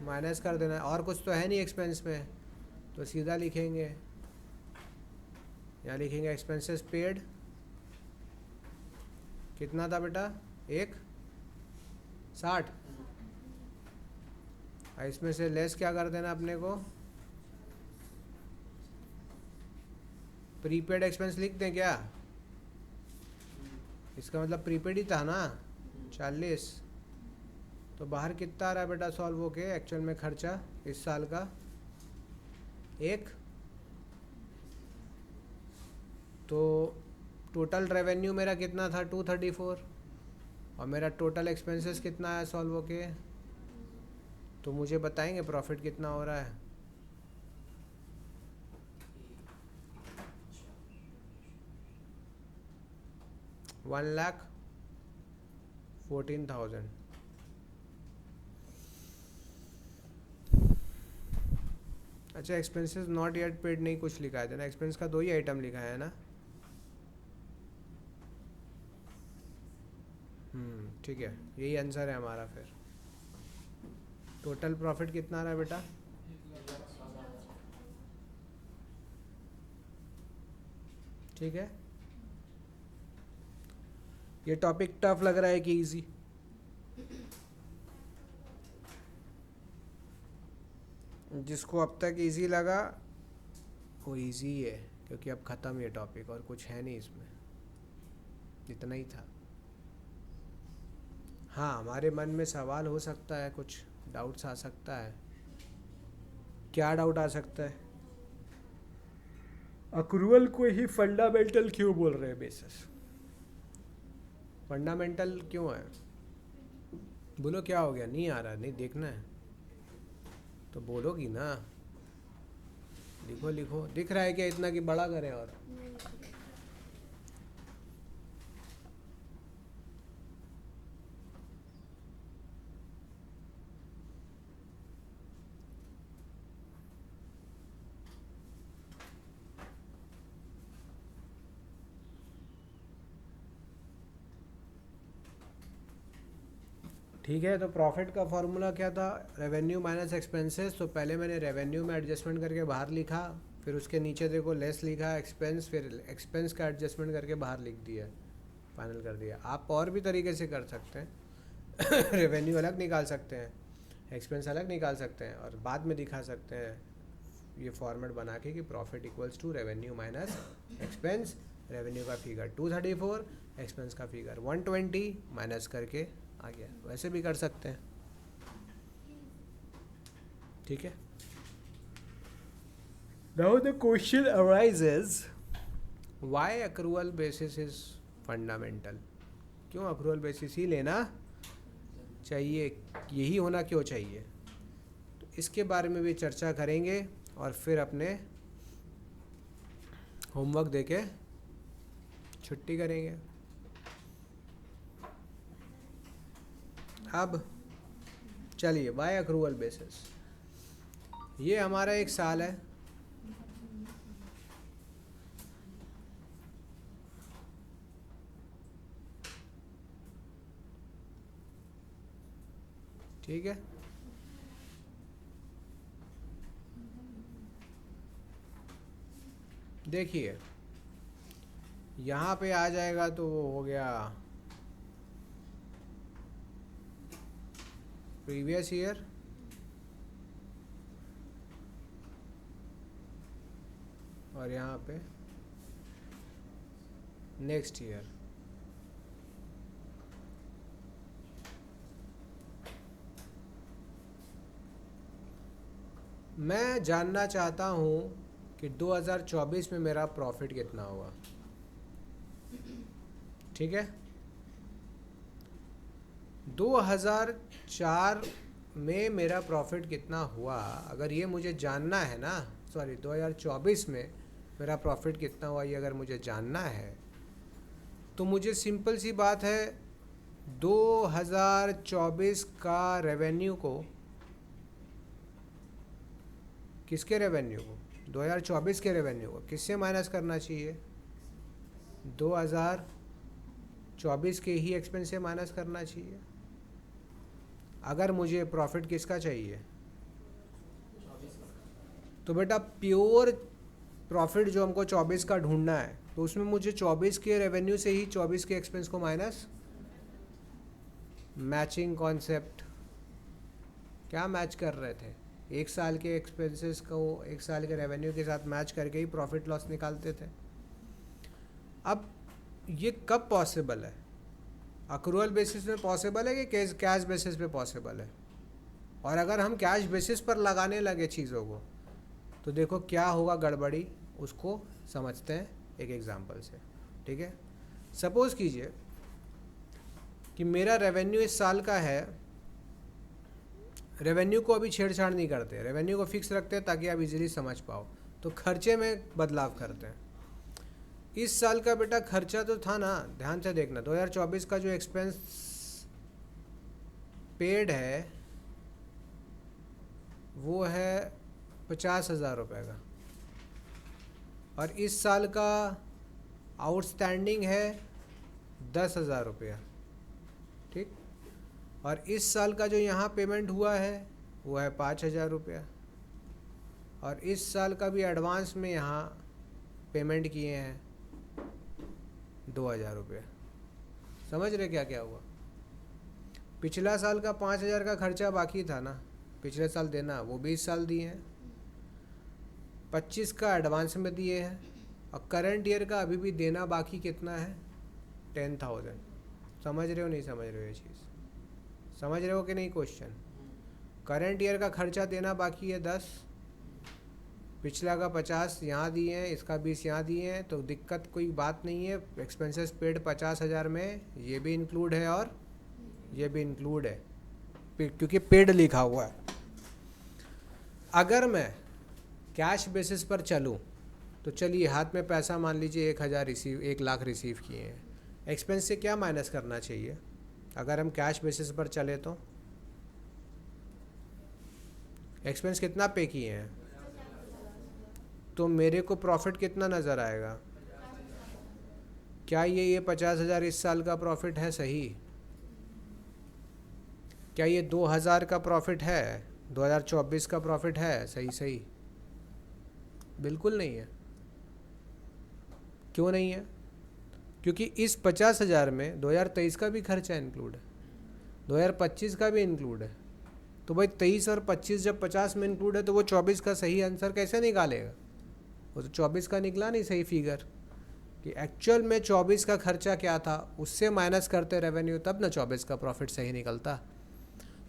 माइनस कर देना। और कुछ तो है नहीं एक्सपेंस में, तो सीधा लिखेंगे, यहाँ लिखेंगे एक्सपेंसेस पेड कितना था बेटा, 160, इसमें से लेस क्या कर देना अपने को, प्रीपेड एक्सपेंस लिख दें क्या, इसका मतलब प्रीपेड ही था ना 40। तो बाहर कितना आ रहा है बेटा सॉल्व होके एक्चुअल में खर्चा इस साल का, 1। तो टोटल रेवेन्यू मेरा कितना था 234, और मेरा टोटल एक्सपेंसेस कितना है सॉल्व होके, तो मुझे बताएंगे प्रॉफिट कितना हो रहा है। वन लाख 14,000। अच्छा, एक्सपेंसेस नॉट येट पेड नहीं कुछ लिखा है ना, एक्सपेंस का 2 ही आइटम लिखा है ना। ठीक है, यही आंसर है हमारा। फिर टोटल प्रॉफिट कितना आ रहा है बेटा, ठीक है। ये टॉपिक टफ लग रहा है कि इजी, जिसको अब तक इजी लगा वो इजी है, क्योंकि अब ख़त्म ये टॉपिक, और कुछ है नहीं इसमें, इतना ही था। हाँ, हमारे मन में सवाल हो सकता है, कुछ डाउट्स आ सकता है। क्या डाउट आ सकता है, अक्रूवल को ही फंडामेंटल क्यों बोल रहे हैं बेसिस, फंडामेंटल क्यों है, बोलो क्या हो गया, नहीं आ रहा, नहीं देखना है तो बोलोगी ना, लिखो लिखो, दिख रहा है क्या इतना कि बड़ा करें और, ठीक है। तो प्रॉफिट का फॉर्मूला क्या था, रेवेन्यू माइनस एक्सपेंसेस। तो पहले मैंने रेवेन्यू में एडजस्टमेंट करके बाहर लिखा, फिर उसके नीचे देखो लेस लिखा एक्सपेंस, फिर एक्सपेंस का एडजस्टमेंट करके बाहर लिख दिया, फाइनल कर दिया। आप और भी तरीके से कर सकते हैं रेवेन्यू अलग निकाल सकते हैं, एक्सपेंस अलग निकाल सकते हैं, और बाद में दिखा सकते हैं ये फॉर्मेट बना के कि profit equals to revenue minus expense. Revenue का फिगर 234, एक्सपेंस का फिगर 120 माइनस करके आ गया, वैसे भी कर सकते हैं। ठीक है। Now the question arises, why accrual basis is fundamental, क्यों अक्रूवल बेसिस ही लेना चाहिए, यही होना क्यों चाहिए, तो इसके बारे में भी चर्चा करेंगे और फिर अपने होमवर्क देके छुट्टी करेंगे। अब चलिए, बाय अक्रूवल बेसिस, ये हमारा एक साल है। ठीक है, देखिए यहाँ पे आ जाएगा तो वो हो गया प्रीवियस ईयर, और यहाँ पे नेक्स्ट ईयर। मैं जानना चाहता हूँ कि 2024 में मेरा प्रॉफिट कितना हुआ। ठीक है, 2004 में मेरा प्रॉफिट कितना हुआ, अगर ये मुझे जानना है ना, सॉरी 2024 में मेरा प्रॉफिट कितना हुआ ये अगर मुझे जानना है, तो मुझे सिंपल सी बात है 2024 का रेवेन्यू को, किसके रेवेन्यू को, 2024 के रेवेन्यू को किससे माइनस करना चाहिए, 2024 के ही एक्सपेंस से माइनस करना चाहिए। अगर मुझे प्रॉफिट किसका चाहिए, तो बेटा प्योर प्रॉफिट जो हमको 24 का ढूंढना है, तो उसमें मुझे 24 के रेवेन्यू से ही 24 के एक्सपेंस को माइनस, मैचिंग कॉन्सेप्ट। क्या मैच कर रहे थे, एक साल के एक्सपेंसेस को एक साल के रेवेन्यू के साथ मैच करके ही प्रॉफिट लॉस निकालते थे। अब ये कब पॉसिबल है, अक्रूवल बेसिस में पॉसिबल है कि कैश बेसिस पे पॉसिबल है। और अगर हम कैश बेसिस पर लगाने लगे चीज़ों को, तो देखो क्या होगा गड़बड़ी, उसको समझते हैं एक एग्जांपल से। ठीक है, सपोज़ कीजिए कि मेरा रेवेन्यू इस साल का है, रेवेन्यू को अभी छेड़छाड़ नहीं करते, रेवेन्यू को फिक्स रखते हैं ताकि आप इजीली समझ पाओ। तो खर्चे में बदलाव करते हैं। इस साल का बेटा खर्चा तो था ना, ध्यान से देखना, 2024 का जो एक्सपेंस पेड है वो है 50,000 रुपये का, और इस साल का आउटस्टैंडिंग है 10,000 रुपया। ठीक, और इस साल का जो यहाँ पेमेंट हुआ है वो है 5,000 रुपया, और इस साल का भी एडवांस में यहाँ पेमेंट किए हैं 2,000 रुपया। समझ रहे क्या क्या हुआ। पिछला साल का 5,000 का खर्चा बाकी था ना, पिछले साल देना, वो भी इस साल दिए हैं। 25 का एडवांस में दिए हैं, और करंट ईयर का अभी भी देना बाकी कितना है, 10,000। समझ रहे हो नहीं समझ रहे हो ये चीज़, समझ रहे हो कि नहीं क्वेश्चन। करंट ईयर का खर्चा देना बाकी है 10, पिछला का 50 यहाँ दिए हैं, इसका 20 यहाँ दिए हैं, तो दिक्कत कोई बात नहीं है। एक्सपेंसेस पेड 50,000 में ये भी इंक्लूड है और ये भी इंक्लूड है, क्योंकि पेड लिखा हुआ है। अगर मैं कैश बेसिस पर चलूँ तो चलिए, हाथ में पैसा मान लीजिए 1 लाख रिसीव किए हैं, एक्सपेंस से क्या माइनस करना चाहिए अगर हम कैश बेसिस पर चले, तो एक्सपेंस कितना पे किए हैं, तो मेरे को प्रॉफिट कितना नज़र आएगा। क्या ये 50,000 इस साल का प्रॉफिट है, सही। क्या ये 2,000 का प्रॉफिट है, 2024 का प्रॉफिट है, सही सही, बिल्कुल नहीं है। क्यों नहीं है, क्योंकि इस 50,000 में 2023 का भी खर्चा इंक्लूड है, 2025 का भी इंक्लूड है। तो भाई 23 और 25 जब 50 में इंक्लूड है, तो वो 24 का सही आंसर कैसे निकालेगा, वो तो 24 का निकला नहीं सही फिगर, कि एक्चुअल में 24 का खर्चा क्या था उससे माइनस करते रेवेन्यू, तब ना 24 का प्रॉफिट सही निकलता।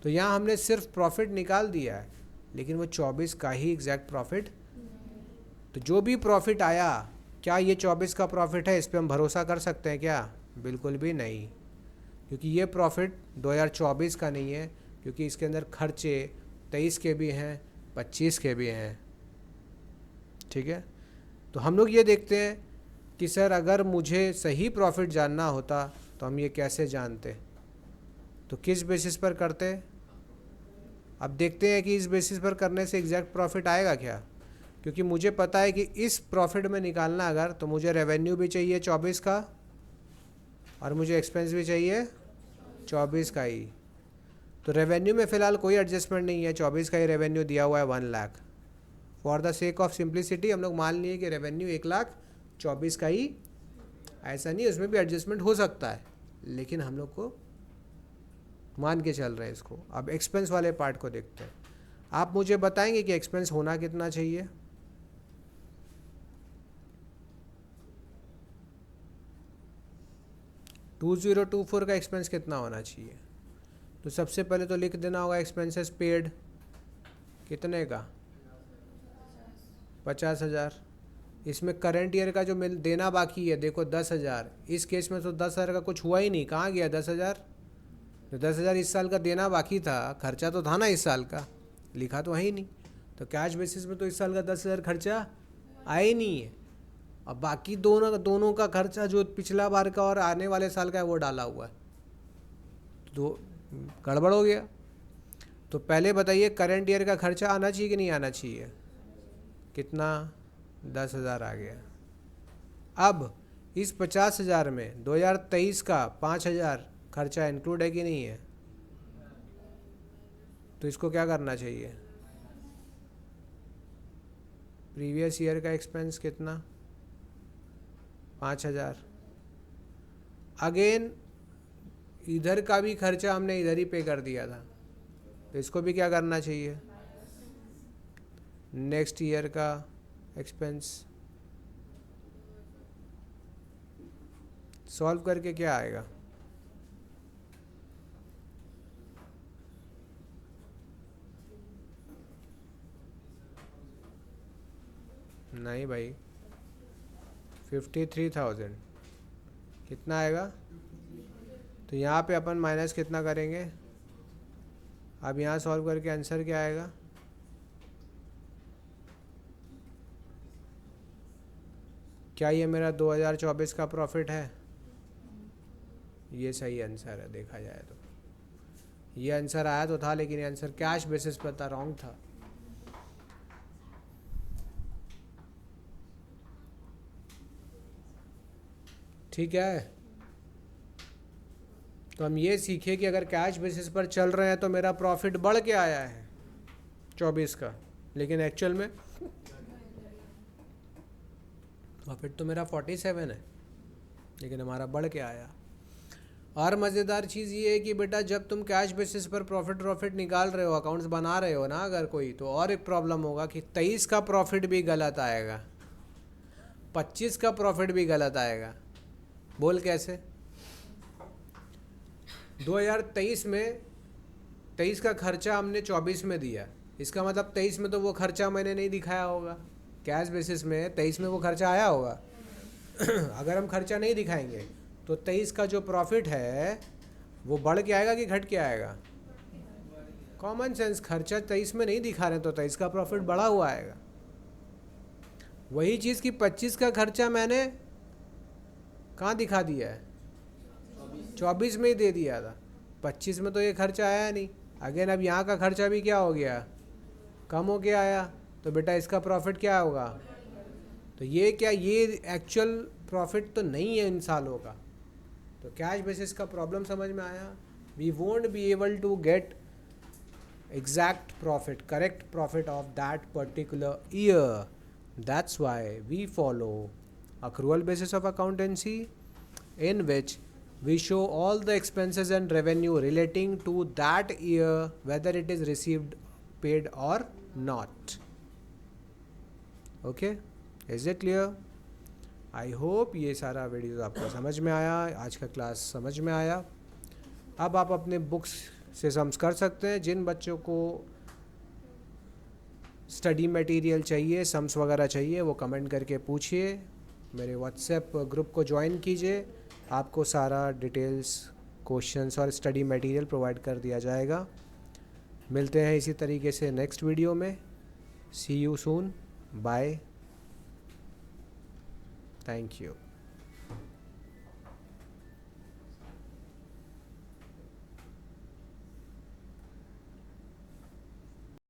तो यहाँ हमने सिर्फ प्रॉफिट निकाल दिया है, लेकिन वो 24 का ही एग्जैक्ट प्रॉफिट। तो जो भी प्रॉफिट आया, क्या ये 24 का प्रॉफिट है, इस पर हम भरोसा कर सकते हैं क्या, बिल्कुल भी नहीं, क्योंकि ये प्रॉफिट 2024 का नहीं है, क्योंकि इसके अंदर खर्चे 23 के भी हैं, 25 के भी हैं। ठीक है, तो हम लोग ये देखते हैं कि सर अगर मुझे सही प्रॉफिट जानना होता तो हम ये कैसे जानते, तो किस बेसिस पर करते। अब देखते हैं कि इस बेसिस पर करने से एग्जैक्ट प्रॉफिट आएगा क्या, क्योंकि मुझे पता है कि इस प्रॉफिट में निकालना अगर, तो मुझे रेवेन्यू भी चाहिए 24 का और मुझे एक्सपेंस भी चाहिए 24 का ही। तो रेवेन्यू में फ़िलहाल कोई एडजस्टमेंट नहीं है, 24 का ही रेवेन्यू दिया हुआ है 1 lakh. For the sake of simplicity हम लोग मान लिए कि रेवेन्यू 1,24,000 का ही। ऐसा नहीं, उसमें भी एडजस्टमेंट हो सकता है, लेकिन हम लोग को मान के चल रहे हैं इसको। अब एक्सपेंस वाले पार्ट को देखते हैं। आप मुझे बताएंगे कि एक्सपेंस होना कितना चाहिए। $2024 का एक्सपेंस कितना होना चाहिए, तो सबसे पहले तो लिख देना होगा एक्सपेंसेस पेड कितने का, 50,000। इसमें करंट ईयर का जो मिल देना बाकी है देखो 10,000। इस केस में तो 10,000 का कुछ हुआ ही नहीं, कहाँ गया 10,000। तो 10,000 इस साल का देना बाकी था, खर्चा तो था ना इस साल का, लिखा तो है ही नहीं। तो कैश बेसिस में तो इस साल का 10,000 खर्चा आया ही नहीं है। अब बाकी दोनों का खर्चा जो पिछला बार का और आने वाले साल का है वो डाला हुआ है, तो गड़बड़ हो गया। तो पहले बताइए करंट ईयर का खर्चा आना चाहिए कि नहीं आना चाहिए, कितना 10,000 आ गया। अब इस 50,000 में 2023 का 5,000 खर्चा इंक्लूड है कि नहीं है, तो इसको क्या करना चाहिए, प्रीवियस ईयर का एक्सपेंस कितना 5,000। अगेन इधर का भी खर्चा हमने इधर ही पे कर दिया था, तो इसको भी क्या करना चाहिए, नेक्स्ट ईयर का एक्सपेंस। सॉल्व करके क्या आएगा, नहीं भाई 53,000 कितना आएगा। तो यहाँ पे अपन माइनस कितना करेंगे, अब यहाँ सॉल्व करके आंसर क्या आएगा, क्या ये मेरा 2024 का प्रॉफिट है, ये सही आंसर है देखा जाए तो। ये आंसर आया तो था, लेकिन ये आंसर कैश बेसिस पर था, रॉन्ग था। ठीक है, तो हम ये सीखे कि अगर कैश बेसिस पर चल रहे हैं तो मेरा प्रॉफिट बढ़ के आया है 24 का, लेकिन एक्चुअल में प्रॉफिट तो मेरा 47 है, लेकिन हमारा बढ़ के आया। और मज़ेदार चीज़ ये है कि बेटा जब तुम कैश बेसिस पर प्रॉफिट निकाल रहे हो, अकाउंट्स बना रहे हो ना अगर कोई, तो और एक प्रॉब्लम होगा कि 23 का प्रॉफिट भी गलत आएगा, 25 का प्रॉफिट भी गलत आएगा। बोल कैसे, 2023 में 23 का खर्चा हमने 24 में दिया, इसका मतलब 23 में तो वो खर्चा मैंने नहीं दिखाया होगा, कैश बेसिस में 23 में वो खर्चा आया होगा। अगर हम खर्चा नहीं दिखाएंगे तो 23 का जो प्रॉफिट है वो बढ़ के आएगा कि घट के आएगा, कॉमन सेंस, खर्चा 23 में नहीं दिखा रहे तो 23 का प्रॉफिट बढ़ा हुआ आएगा। वही चीज़ कि 25 का खर्चा मैंने कहाँ दिखा दिया है, 24 में ही दे दिया था, 25 में तो ये खर्चा आया नहीं। अगेन अब यहाँ का खर्चा भी क्या हो गया, कम हो के आया, तो बेटा इसका प्रॉफिट क्या होगा, तो ये क्या, ये एक्चुअल प्रॉफिट तो नहीं है इन सालों का। तो कैश बेसिस का प्रॉब्लम समझ में आया। We won't be able to get exact profit, correct profit of that particular year, that's why we follow accrual basis of accountancy, in which we show all the expenses and revenue relating to that year, whether it is received, paid or not. Okay, is it clear? I hope ये सारा video आपको समझ में आया, आज का class समझ में आया। अब आप अपने बुक्स से सम्स कर सकते हैं। जिन बच्चों को स्टडी मटेरियल चाहिए, सम्स वगैरह चाहिए, वो कमेंट करके पूछिए, मेरे व्हाट्सएप ग्रुप को ज्वाइन कीजिए, आपको सारा डिटेल्स क्वेश्चंस और स्टडी मटेरियल प्रोवाइड कर दिया जाएगा। मिलते हैं इसी तरीके से नेक्स्ट वीडियो में। See you soon, bye, thank you.